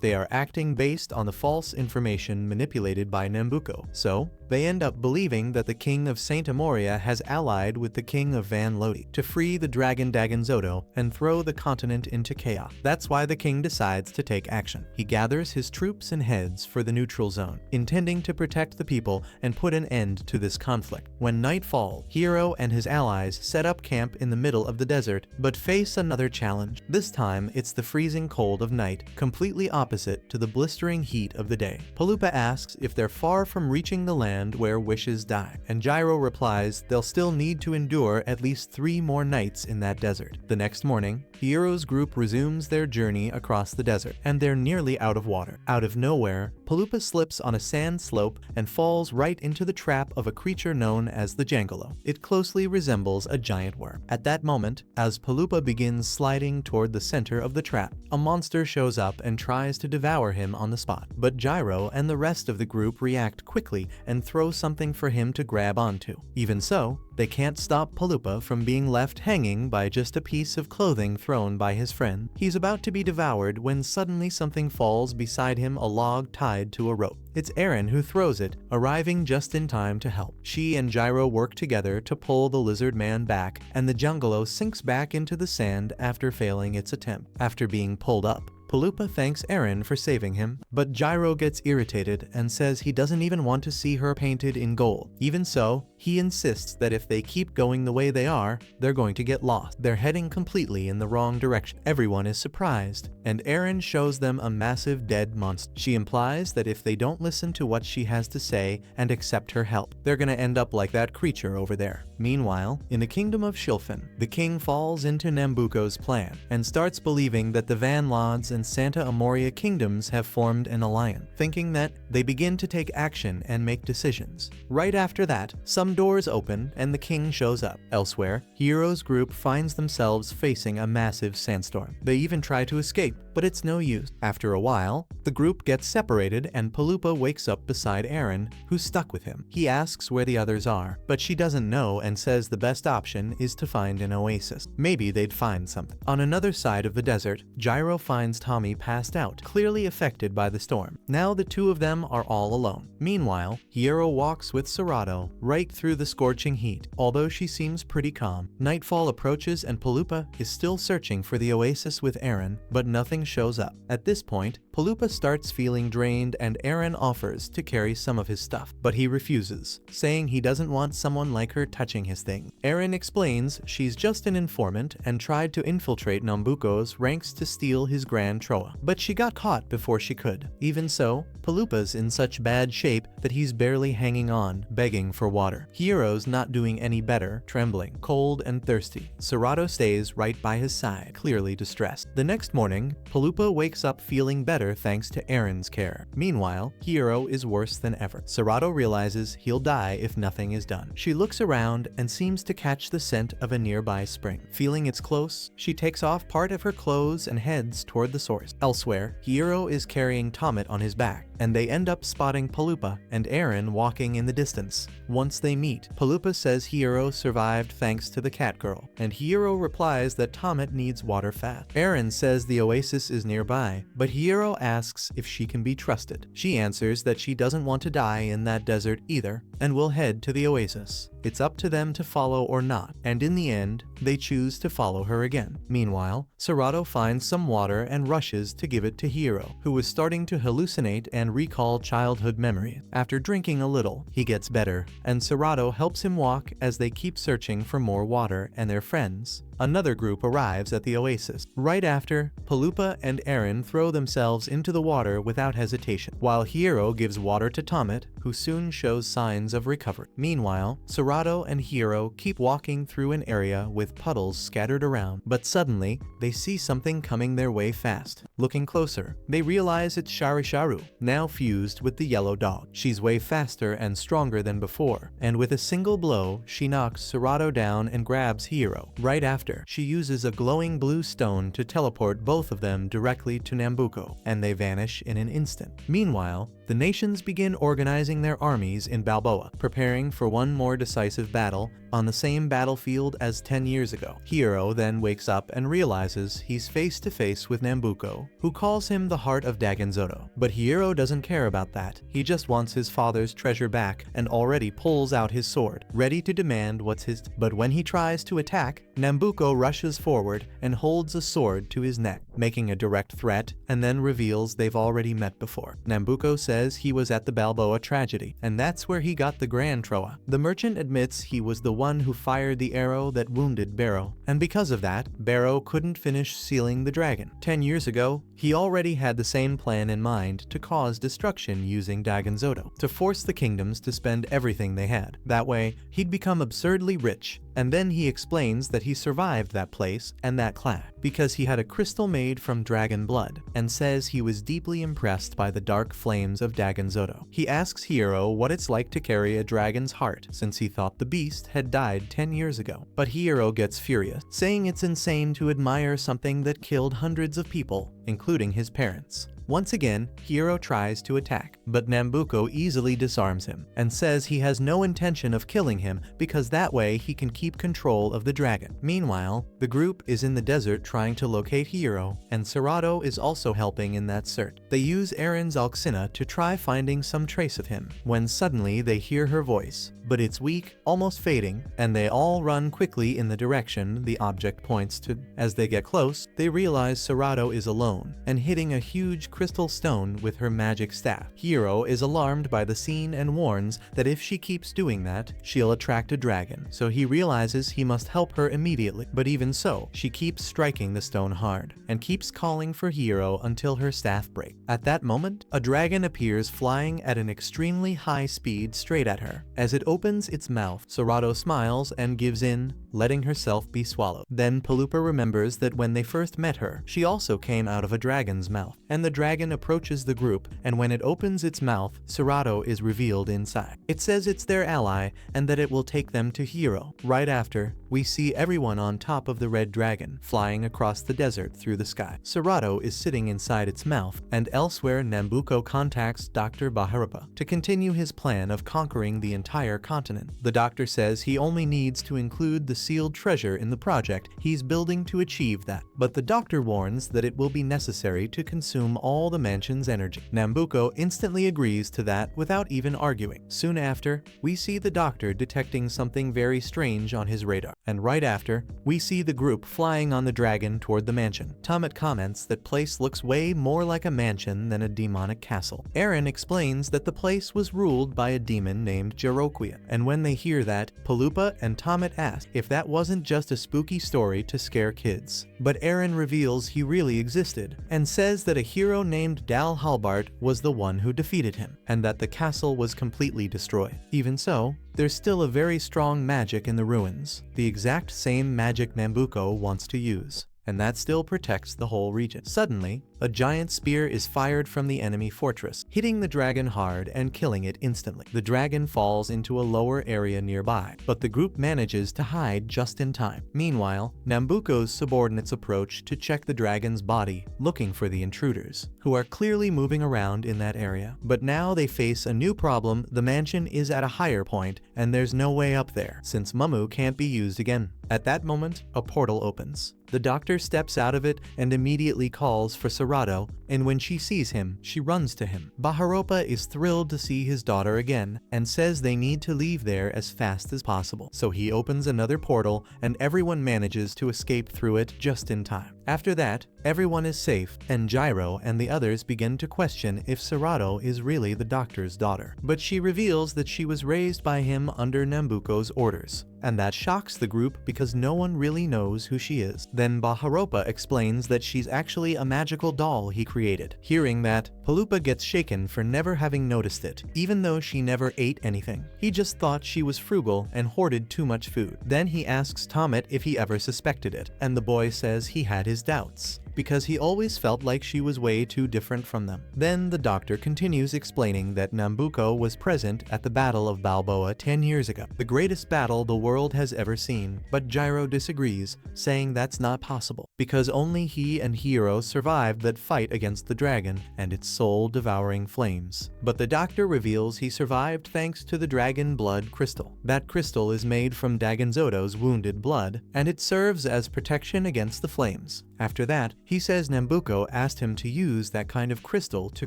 They are acting based on the false information manipulated by Nambuko. So, they end up believing that the king of Saint Amoria has allied with the king of Van Lodi to free the dragon Dagenzoto and throw the continent into chaos. That's why the king decides to take action. He gathers his troops and heads for the neutral zone, intending to protect the people and put an end to this conflict. When night falls, Hiro and his allies set up camp in the middle of the desert, but face another challenge. This time, it's the freezing cold of night, completely opposite to the blistering heat of the day. Palupa asks if they're far from reaching the land where wishes die, and Gyro replies they'll still need to endure at least 3 more nights in that desert. The next morning, Hiro's group resumes their journey across the desert, and they're nearly out of water. Out of nowhere, Palupa slips on a sand slope and falls right into the trap of a creature known as the Jangolo. It closely resembles a giant worm. At that moment, as Palupa begins sliding toward the center of the trap, a monster shows up and tries to devour him on the spot. But Gyro and the rest of the group react quickly and throw something for him to grab onto. Even so, they can't stop Palupa from being left hanging by just a piece of clothing thrown by his friend. He's about to be devoured when suddenly something falls beside him, a log tied to a rope. It's Eren who throws it, arriving just in time to help. She and Gyro work together to pull the lizard man back, and the Jungalo sinks back into the sand after failing its attempt. After being pulled up, Paloopa thanks Eren for saving him, but Gyro gets irritated and says he doesn't even want to see her painted in gold. Even so, he insists that if they keep going the way they are, they're going to get lost. They're heading completely in the wrong direction. Everyone is surprised, and Eren shows them a massive dead monster. She implies that if they don't listen to what she has to say and accept her help, they're gonna end up like that creature over there. Meanwhile, in the kingdom of Shilfen, the king falls into Nambuko's plan and starts believing that the Van Lods and Santa Amoria kingdoms have formed an alliance, thinking that they begin to take action and make decisions. Right after that, some doors open and the king shows up. Elsewhere, Hiro's group finds themselves facing a massive sandstorm. They even try to escape, but it's no use. After a while, the group gets separated and Paloopa wakes up beside Eren, who's stuck with him. He asks where the others are, but she doesn't know and says the best option is to find an oasis. Maybe they'd find something. On another side of the desert, Gyro finds Tommy passed out, clearly affected by the storm. Now the two of them are all alone. Meanwhile, Hiro walks with Sarado right through the scorching heat, although she seems pretty calm. Nightfall approaches and Paloopa is still searching for the oasis with Eren, but nothing shows up. At this point, Paloopa starts feeling drained and Eren offers to carry some of his stuff, but he refuses, saying he doesn't want someone like her touching his thing. Eren explains she's just an informant and tried to infiltrate Nambuko's ranks to steal his grand troa, but she got caught before she could. Even so, Paloopa's in such bad shape that he's barely hanging on, begging for water. Hiro's not doing any better, trembling, cold and thirsty. Sarado stays right by his side, clearly distressed. The next morning, Paloopa wakes up feeling better thanks to Eren's care. Meanwhile, Hiro is worse than ever. Sarado realizes he'll die if nothing is done. She looks around and seems to catch the scent of a nearby spring. Feeling it's close, she takes off part of her clothes and heads toward the source. Elsewhere, Hiro is carrying Tommet on his back, and they end up spotting Paloopa and Eren walking in the distance. Once they meet, Paloopa says Hiro survived thanks to the cat girl, and Hiro replies that Tommet needs water fast. Eren says the oasis is nearby, but Hiro asks if she can be trusted. She answers that she doesn't want to die in that desert either, and will head to the oasis. It's up to them to follow or not, and in the end, they choose to follow her again. Meanwhile, Sarado finds some water and rushes to give it to Hiro, who is starting to hallucinate and recall childhood memories. After drinking a little, he gets better, and Sarado helps him walk as they keep searching for more water and their friends. Another group arrives at the oasis. Right after, Paloopa and Eren throw themselves into the water without hesitation, while Hiro gives water to Tommet, who soon shows signs of recovery. Meanwhile, Sarado and Hiro keep walking through an area with puddles scattered around, but suddenly, they see something coming their way fast. Looking closer, they realize it's Sharisharu, now fused with the yellow dog. She's way faster and stronger than before, and with a single blow, she knocks Sarado down and grabs Hiro. Right after, she uses a glowing blue stone to teleport both of them directly to Nambuko, and they vanish in an instant. Meanwhile, the nations begin organizing their armies in Balboa, preparing for one more decisive battle on the same battlefield as 10 years ago. Hiro then wakes up and realizes he's face to face with Nambuko, who calls him the heart of Dagenzoto. But Hiro doesn't care about that. He just wants his father's treasure back and already pulls out his sword, ready to demand what's his. But when he tries to attack, Nambuko rushes forward and holds a sword to his neck, making a direct threat, and then reveals they've already met before. Nambuko says he was at the Balboa tragedy, and that's where he got the Grand Troa. The merchant admits he was the one who fired the arrow that wounded Barrow, and because of that, Barrow couldn't finish sealing the dragon. 10 years ago, he already had the same plan in mind to cause destruction using Dagenzoto, to force the kingdoms to spend everything they had. That way, he'd become absurdly rich, and then he explains that he survived that place and that clash because he had a crystal made from dragon blood, and says he was deeply impressed by the dark flames of Dagenzoto. He asks Hiro what it's like to carry a dragon's heart, since he thought the beast had died 10 years ago. But Hiro gets furious, saying it's insane to admire something that killed hundreds of people, including his parents. Once again, Hiro tries to attack, but Nambuko easily disarms him and says he has no intention of killing him because that way he can keep control of the dragon. Meanwhile, the group is in the desert trying to locate Hiro, and Sarado is also helping in that search. They use Eren's Alxina to try finding some trace of him, when suddenly they hear her voice, but it's weak, almost fading, and they all run quickly in the direction the object points to. As they get close, they realize Sarado is alone alone and hitting a huge crystal stone with her magic staff. Hiro is alarmed by the scene and warns that if she keeps doing that, she'll attract a dragon, so he realizes he must help her immediately. But even so, she keeps striking the stone hard and keeps calling for Hiro until her staff breaks. At that moment, a dragon appears flying at an extremely high speed straight at her. As it opens its mouth, Sarado smiles and gives in, letting herself be swallowed. Then Paloopa remembers that when they first met her, she also came out of a dragon's mouth, and the dragon approaches the group, and when it opens its mouth, Sarado is revealed inside. It says it's their ally and that it will take them to Hiro. Right after, we see everyone on top of the red dragon, flying across the desert through the sky. Sarado is sitting inside its mouth, and elsewhere Nambuko contacts Dr. Baharupa to continue his plan of conquering the entire continent. The doctor says he only needs to include the sealed treasure in the project he's building to achieve that, but the doctor warns that it will be necessary to consume all the mansion's energy. Nambuko instantly agrees to that without even arguing. Soon after, we see the doctor detecting something very strange on his radar, and right after, we see the group flying on the dragon toward the mansion. Tomet comments that place looks way more like a mansion than a demonic castle. Aaron explains that the place was ruled by a demon named Jeroquia, and when they hear that, Paloopa and Tomet ask if that wasn't just a spooky story to scare kids. But Aaron reveals he really existed, and says that a hero named Dal Halbart was the one who defeated him, and that the castle was completely destroyed. Even so, there's still a very strong magic in the ruins, the exact same magic Nambuko wants to use, and that still protects the whole region. Suddenly, a giant spear is fired from the enemy fortress, hitting the dragon hard and killing it instantly. The dragon falls into a lower area nearby, but the group manages to hide just in time. Meanwhile, Nambuko's subordinates approach to check the dragon's body, looking for the intruders, who are clearly moving around in that area. But now they face a new problem. The mansion is at a higher point, and there's no way up there, since Mamu can't be used again. At that moment, a portal opens. The doctor steps out of it and immediately calls for Sarado, and when she sees him, she runs to him. Baharopa is thrilled to see his daughter again and says they need to leave there as fast as possible. So he opens another portal and everyone manages to escape through it just in time. After that, everyone is safe, and Gyro and the others begin to question if Sarado is really the doctor's daughter. But she reveals that she was raised by him under Nambuko's orders, and that shocks the group because no one really knows who she is. Then Baharopa explains that she's actually a magical doll he created. Hearing that, Paloopa gets shaken for never having noticed it, even though she never ate anything. He just thought she was frugal and hoarded too much food. Then he asks Tomet if he ever suspected it, and the boy says he had his doubts, because he always felt like she was way too different from them. Then the doctor continues explaining that Nambuko was present at the Battle of Balboa 10 years ago, the greatest battle the world has ever seen, but Gyro disagrees, saying that's not possible, because only he and Hiro survived that fight against the dragon and its soul-devouring flames. But the doctor reveals he survived thanks to the dragon blood crystal. That crystal is made from Dagenzoto's wounded blood, and it serves as protection against the flames. After that, he says Nambuko asked him to use that kind of crystal to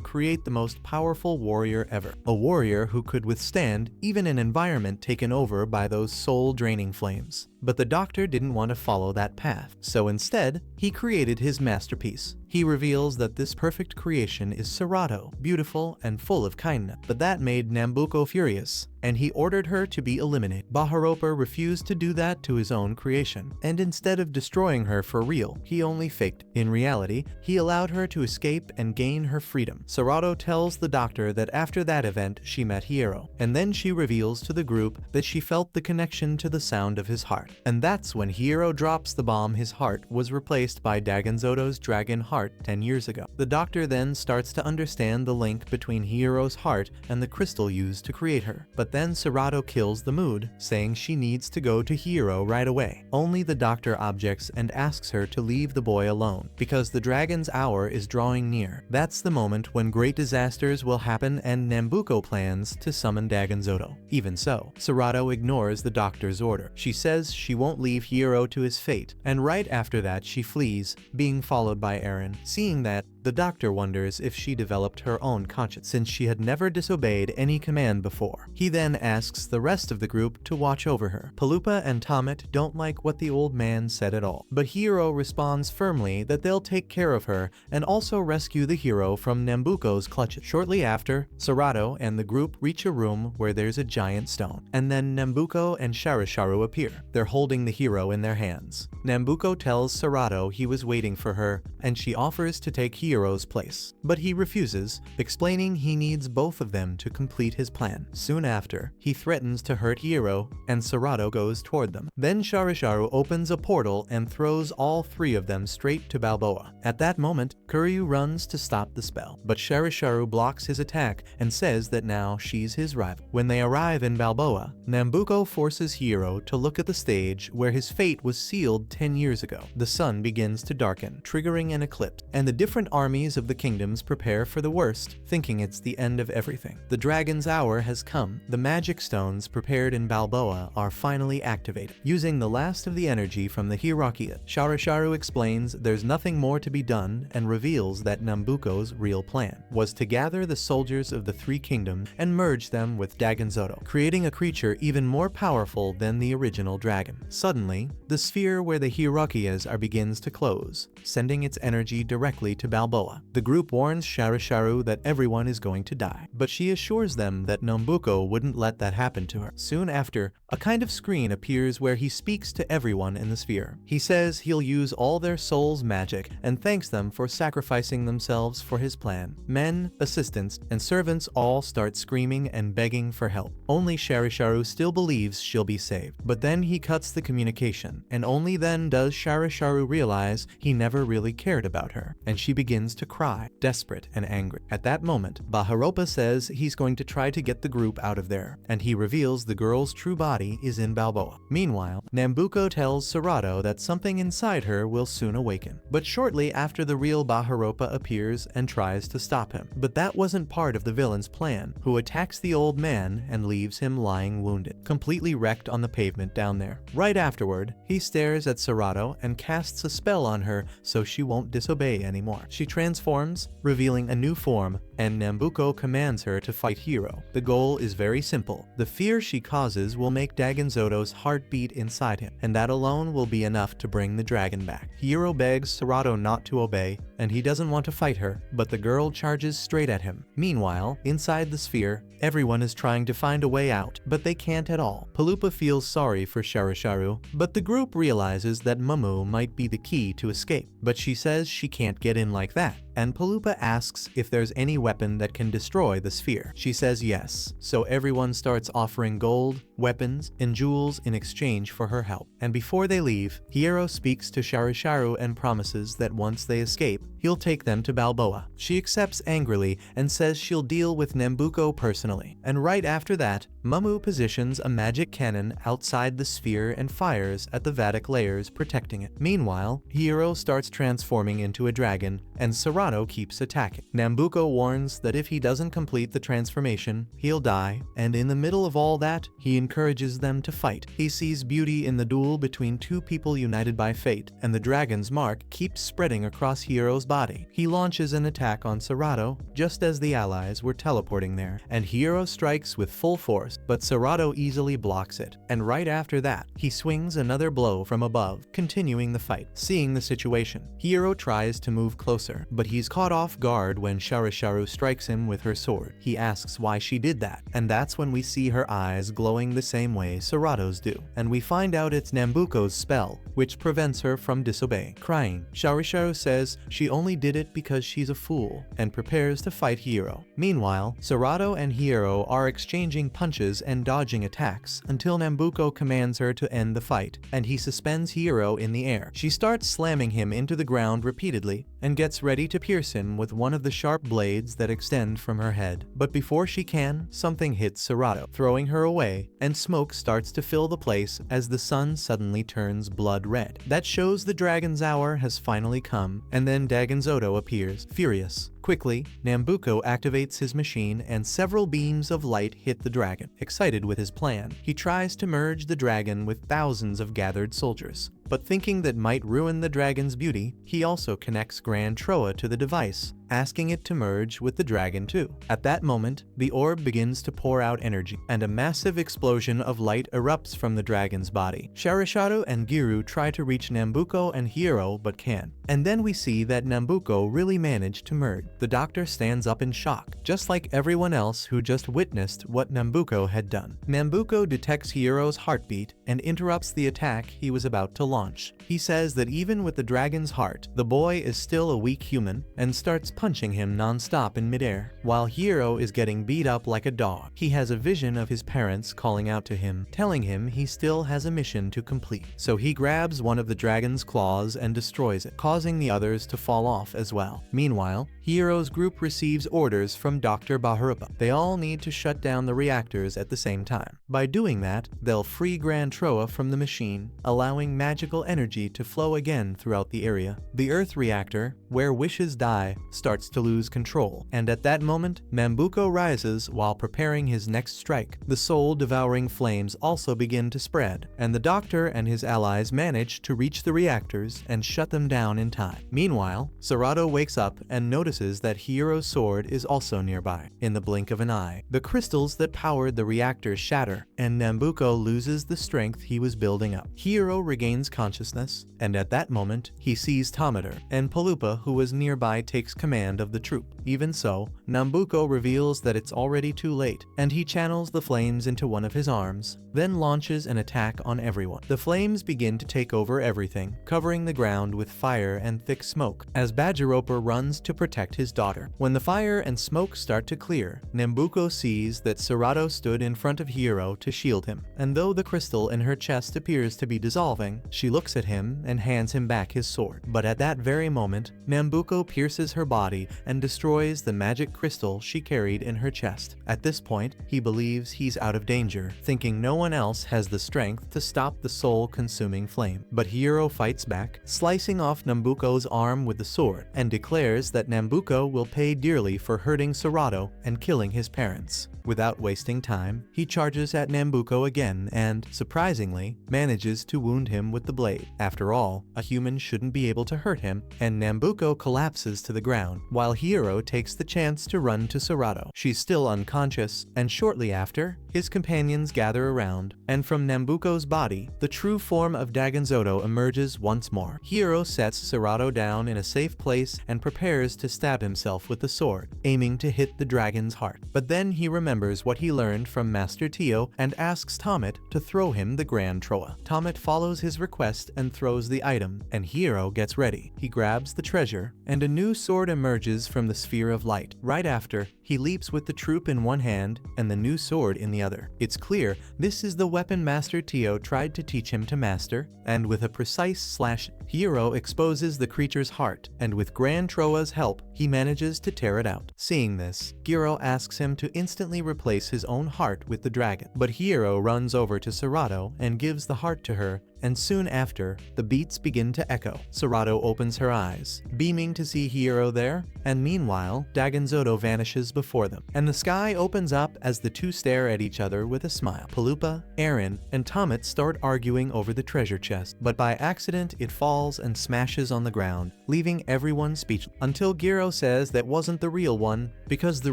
create the most powerful warrior ever. A warrior who could withstand even an environment taken over by those soul-draining flames. But the doctor didn't want to follow that path, so instead, he created his masterpiece. He reveals that this perfect creation is Sarado, beautiful and full of kindness. But that made Nambuko furious, and he ordered her to be eliminated. Baharopa refused to do that to his own creation, and instead of destroying her for real, he only faked. In reality, he allowed her to escape and gain her freedom. Sarado tells the doctor that after that event, she met Hiro, and then she reveals to the group that she felt the connection to the sound of his heart. And that's when Hiro drops the bomb. His heart was replaced by Dagenzoto's dragon heart 10 years ago. The doctor then starts to understand the link between Hiro's heart and the crystal used to create her. But then Sarado kills the mood, saying she needs to go to Hiro right away. Only the doctor objects and asks her to leave the boy alone, because the dragon's hour is drawing near. That's the moment when great disasters will happen, and Nambuko plans to summon Dagenzoto. Even so, Sarado ignores the doctor's order. She says she won't leave Hiro to his fate, and right after that she flees, being followed by Aaron. Seeing that, the The doctor wonders if she developed her own conscience since she had never disobeyed any command before. He then asks the rest of the group to watch over her. Paloopa and Tomet don't like what the old man said at all, but Hiro responds firmly that they'll take care of her and also rescue the hero from Nambuko's clutches. Shortly after, Sarado and the group reach a room where there's a giant stone, and then Nambuko and Sharasharu appear. They're holding the hero in their hands. Nambuko tells Sarado he was waiting for her, and she offers to take Hiro's place, but he refuses, explaining he needs both of them to complete his plan. Soon after, he threatens to hurt Hiro, and Sarado goes toward them. Then Sharasharu opens a portal and throws all three of them straight to Balboa. At that moment, Kuryu runs to stop the spell, but Sharasharu blocks his attack and says that now she's his rival. When they arrive in Balboa, Nambuko forces Hiro to look at the stage where his fate was sealed 10 years ago. The sun begins to darken, triggering an eclipse, and the different armies of the kingdoms prepare for the worst, thinking it's the end of everything. The dragon's hour has come. The magic stones prepared in Balboa are finally activated. Using the last of the energy from the Hierarchia, Sharasharu explains there's nothing more to be done and reveals that Nambuko's real plan was to gather the soldiers of the three kingdoms and merge them with Dagenzoto, creating a creature even more powerful than the original dragon. Suddenly, the sphere where the Hierarchias are begins to close, sending its energy directly to Balboa. The group warns Sharasharu that everyone is going to die, but she assures them that Nambuko wouldn't let that happen to her. Soon after, a kind of screen appears where he speaks to everyone in the sphere. He says he'll use all their souls' magic and thanks them for sacrificing themselves for his plan. Men, assistants, and servants all start screaming and begging for help. Only Sharasharu still believes she'll be saved, but then he cuts the communication, and only then does Sharasharu realize he never really cared about her, and she begins to cry, desperate and angry. At that moment, Baharopa says he's going to try to get the group out of there, and he reveals the girl's true body is in Balboa. Meanwhile, Nambuko tells Sarado that something inside her will soon awaken, but shortly after the real Baharopa appears and tries to stop him. But that wasn't part of the villain's plan, who attacks the old man and leaves him lying wounded, completely wrecked on the pavement down there. Right afterward, he stares at Sarado and casts a spell on her so she won't disobey anymore. She transforms, revealing a new form, and Nambuko commands her to fight Hiro. The goal is very simple. The fear she causes will make Dagenzoto's heart beat inside him, and that alone will be enough to bring the dragon back. Hiro begs Sarado not to obey, and he doesn't want to fight her, but the girl charges straight at him. Meanwhile, inside the sphere, everyone is trying to find a way out, but they can't at all. Paloopa feels sorry for Sharasharu, but the group realizes that Mamu might be the key to escape, but she says she can't get in like that, and Paloopa asks if there's any weapon that can destroy the sphere. She says yes, so everyone starts offering gold, weapons, and jewels in exchange for her help. And before they leave, Hiro speaks to Sharasharu and promises that once they escape, he'll take them to Balboa. She accepts angrily and says she'll deal with Nambuko personally. And right after that, Mamu positions a magic cannon outside the sphere and fires at the Vedic layers protecting it. Meanwhile, Hiro starts transforming into a dragon, and Sarado keeps attacking. Nambuko warns that if he doesn't complete the transformation, he'll die, and in the middle of all that, he encourages them to fight. He sees beauty in the duel between two people united by fate, and the dragon's mark keeps spreading across Hiro's body. He launches an attack on Sarado just as the allies were teleporting there, and Hiro strikes with full force, but Sarado easily blocks it, and right after that, he swings another blow from above, continuing the fight. Seeing the situation, Hiro tries to move closer, but he's caught off guard when Sharasharu strikes him with her sword. He asks why she did that, and that's when we see her eyes glowing the same way Sarado's do, and we find out it's Nambuko's spell, which prevents her from disobeying. Crying, Sharasharu says she only did it because she's a fool, and prepares to fight Hiro. Meanwhile, Sarado and Hiro are exchanging punches and dodging attacks until Nambuko commands her to end the fight, and he suspends Hiro in the air. She starts slamming him into the ground repeatedly, and gets ready to pierce him with one of the sharp blades that extend from her head. But before she can, something hits Sarado, throwing her away, and smoke starts to fill the place as the sun suddenly turns blood red. That shows the dragon's hour has finally come, and then Dagenzoto appears, furious. Quickly, Nambuko activates his machine and several beams of light hit the dragon. Excited with his plan, he tries to merge the dragon with thousands of gathered soldiers. But thinking that might ruin the dragon's beauty, he also connects Grand Troa to the device, asking it to merge with the dragon too. At that moment, the orb begins to pour out energy, and a massive explosion of light erupts from the dragon's body. Sarado and Giru try to reach Nambuko and Hiro but can't. And then we see that Nambuko really managed to merge. The doctor stands up in shock, just like everyone else who just witnessed what Nambuko had done. Nambuko detects Hiro's heartbeat and interrupts the attack he was about to launch. He says that even with the dragon's heart, the boy is still a weak human, and starts punching him non-stop in midair. While Hiro is getting beat up like a dog, he has a vision of his parents calling out to him, telling him he still has a mission to complete. So he grabs one of the dragon's claws and destroys it, causing the others to fall off as well. Meanwhile, Hiro's group receives orders from Dr. Baharupa. They all need to shut down the reactors at the same time. By doing that, they'll free Grand Troa from the machine, allowing magical energy to flow again throughout the area. The Earth reactor, where wishes die, starts to lose control, and at that moment, Nambuko rises while preparing his next strike. The soul-devouring flames also begin to spread, and the Doctor and his allies manage to reach the reactors and shut them down in time. Meanwhile, Sarado wakes up and notices that Hiro's sword is also nearby. In the blink of an eye, the crystals that powered the reactors shatter, and Nambuko loses the strength he was building up. Hiro regains consciousness, and at that moment, he sees Tomater, and Palupa, who was nearby, takes command of the troop. Even so, Nambuko reveals that it's already too late, and he channels the flames into one of his arms, then launches an attack on everyone. The flames begin to take over everything, covering the ground with fire and thick smoke, as Bajiropa runs to protect his daughter. When the fire and smoke start to clear, Nambuko sees that Sarado stood in front of Hiro to shield him, and though the crystal in her chest appears to be dissolving, she looks at him and hands him back his sword. But at that very moment, Nambuko pierces her body and destroys the magic crystal she carried in her chest. At this point, he believes he's out of danger, thinking no one else has the strength to stop the soul-consuming flame. But Hiro fights back, slicing off Nambuko's arm with the sword, and declares that Nambuko will pay dearly for hurting Sarado and killing his parents. Without wasting time, he charges at Nambuko again and, surprisingly, manages to wound him with the blade. After all, a human shouldn't be able to hurt him, and Nambuko collapses to the ground, while Hiro takes the chance to run to Sarado. She's still unconscious, and shortly after, his companions gather around, and from Nambuko's body, the true form of Dagenzoto emerges once more. Hiro sets Sarado down in a safe place and prepares to stab himself with the sword, aiming to hit the dragon's heart. But then he remembers what he learned from Master Tio and asks Tomet to throw him the Grand Troa. Tomet follows his request and throws the item, and Hiro gets ready. He grabs the treasure, and a new sword emerges from the sphere of light. Right after, he leaps with the troop in one hand and the new sword in the other. It's clear this is the weapon Master Tio tried to teach him to master, and with a precise slash, Hiro exposes the creature's heart, and with Grand Troa's help, he manages to tear it out. Seeing this, Hiro asks him to instantly replace his own heart with the dragon, but Hiro runs over to Sarado and gives the heart to her, and soon after, the beats begin to echo. Sarado opens her eyes, beaming to see Hiro there, and meanwhile, Dagenzoto vanishes before them, and the sky opens up as the two stare at each other with a smile. Palupa, Aaron, and Tomet start arguing over the treasure chest, but by accident it falls and smashes on the ground, leaving everyone speechless, until Hiro says that wasn't the real one, because the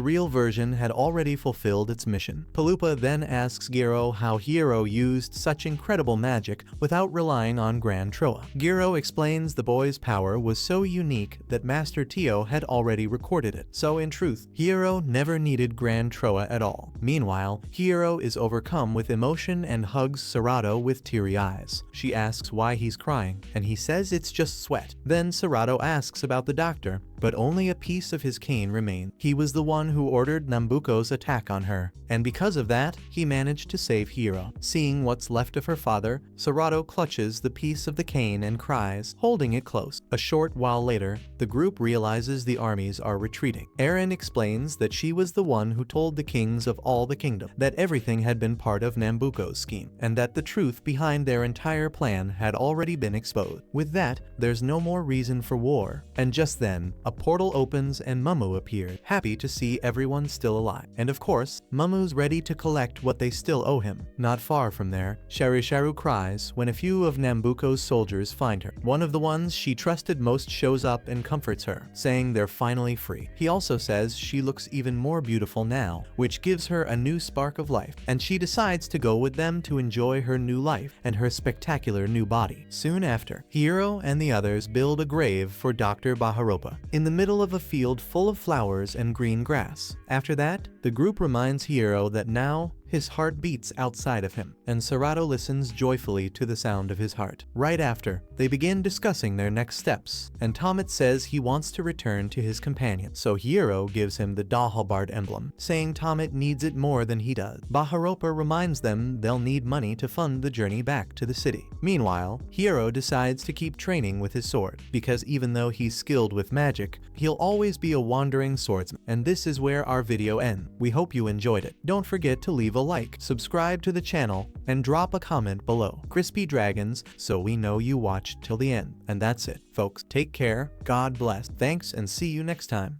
real version had already fulfilled its mission. Palupa then asks Hiro how Hiro used such incredible magic without relying on Grand Troa. Hiro explains the boy's power was so unique that Master Tio had already recorded it, so in truth, Hiro never needed Grand Troa at all. Meanwhile, Hiro is overcome with emotion and hugs Sarado with teary eyes. She asks why he's crying, and he says it's just sweat. Then Sarado asks about the doctor, but only a piece of his cane remained. He was the one who ordered Nambuko's attack on her, and because of that, he managed to save Hiro. Seeing what's left of her father, Sarado clutches the piece of the cane and cries, holding it close. A short while later, the group realizes the armies are retreating. Aaron explains that she was the one who told the kings of all the kingdom that everything had been part of Nambuko's scheme, and that the truth behind their entire plan had already been exposed. With that, there's no more reason for war, and just then, a portal opens and Mamu appeared, happy to see everyone still alive. And of course, Mamu's ready to collect what they still owe him. Not far from there, Sharu cries when a few of Nambuko's soldiers find her. One of the ones she trusted most shows up and comforts her, saying they're finally free. He also says she looks even more beautiful now, which gives her a new spark of life, and she decides to go with them to enjoy her new life and her spectacular new body. Soon after, Hiro and the others build a grave for Dr. Baharopa in the middle of a field full of flowers and green grass. After that, the group reminds Hiro that now his heart beats outside of him, and Sarado listens joyfully to the sound of his heart. Right after, they begin discussing their next steps, and Tomet says he wants to return to his companion, so Hiro gives him the Dagenzoto emblem, saying Tomet needs it more than he does. Baharopa reminds them they'll need money to fund the journey back to the city. Meanwhile, Hiro decides to keep training with his sword, because even though he's skilled with magic, he'll always be a wandering swordsman. And this is where our video ends. We hope you enjoyed it. Don't forget to leave a like, subscribe to the channel, and drop a comment below. Crispy dragons, so we know you watched till the end. And that's it, folks. Take care, God bless, thanks, and see you next time.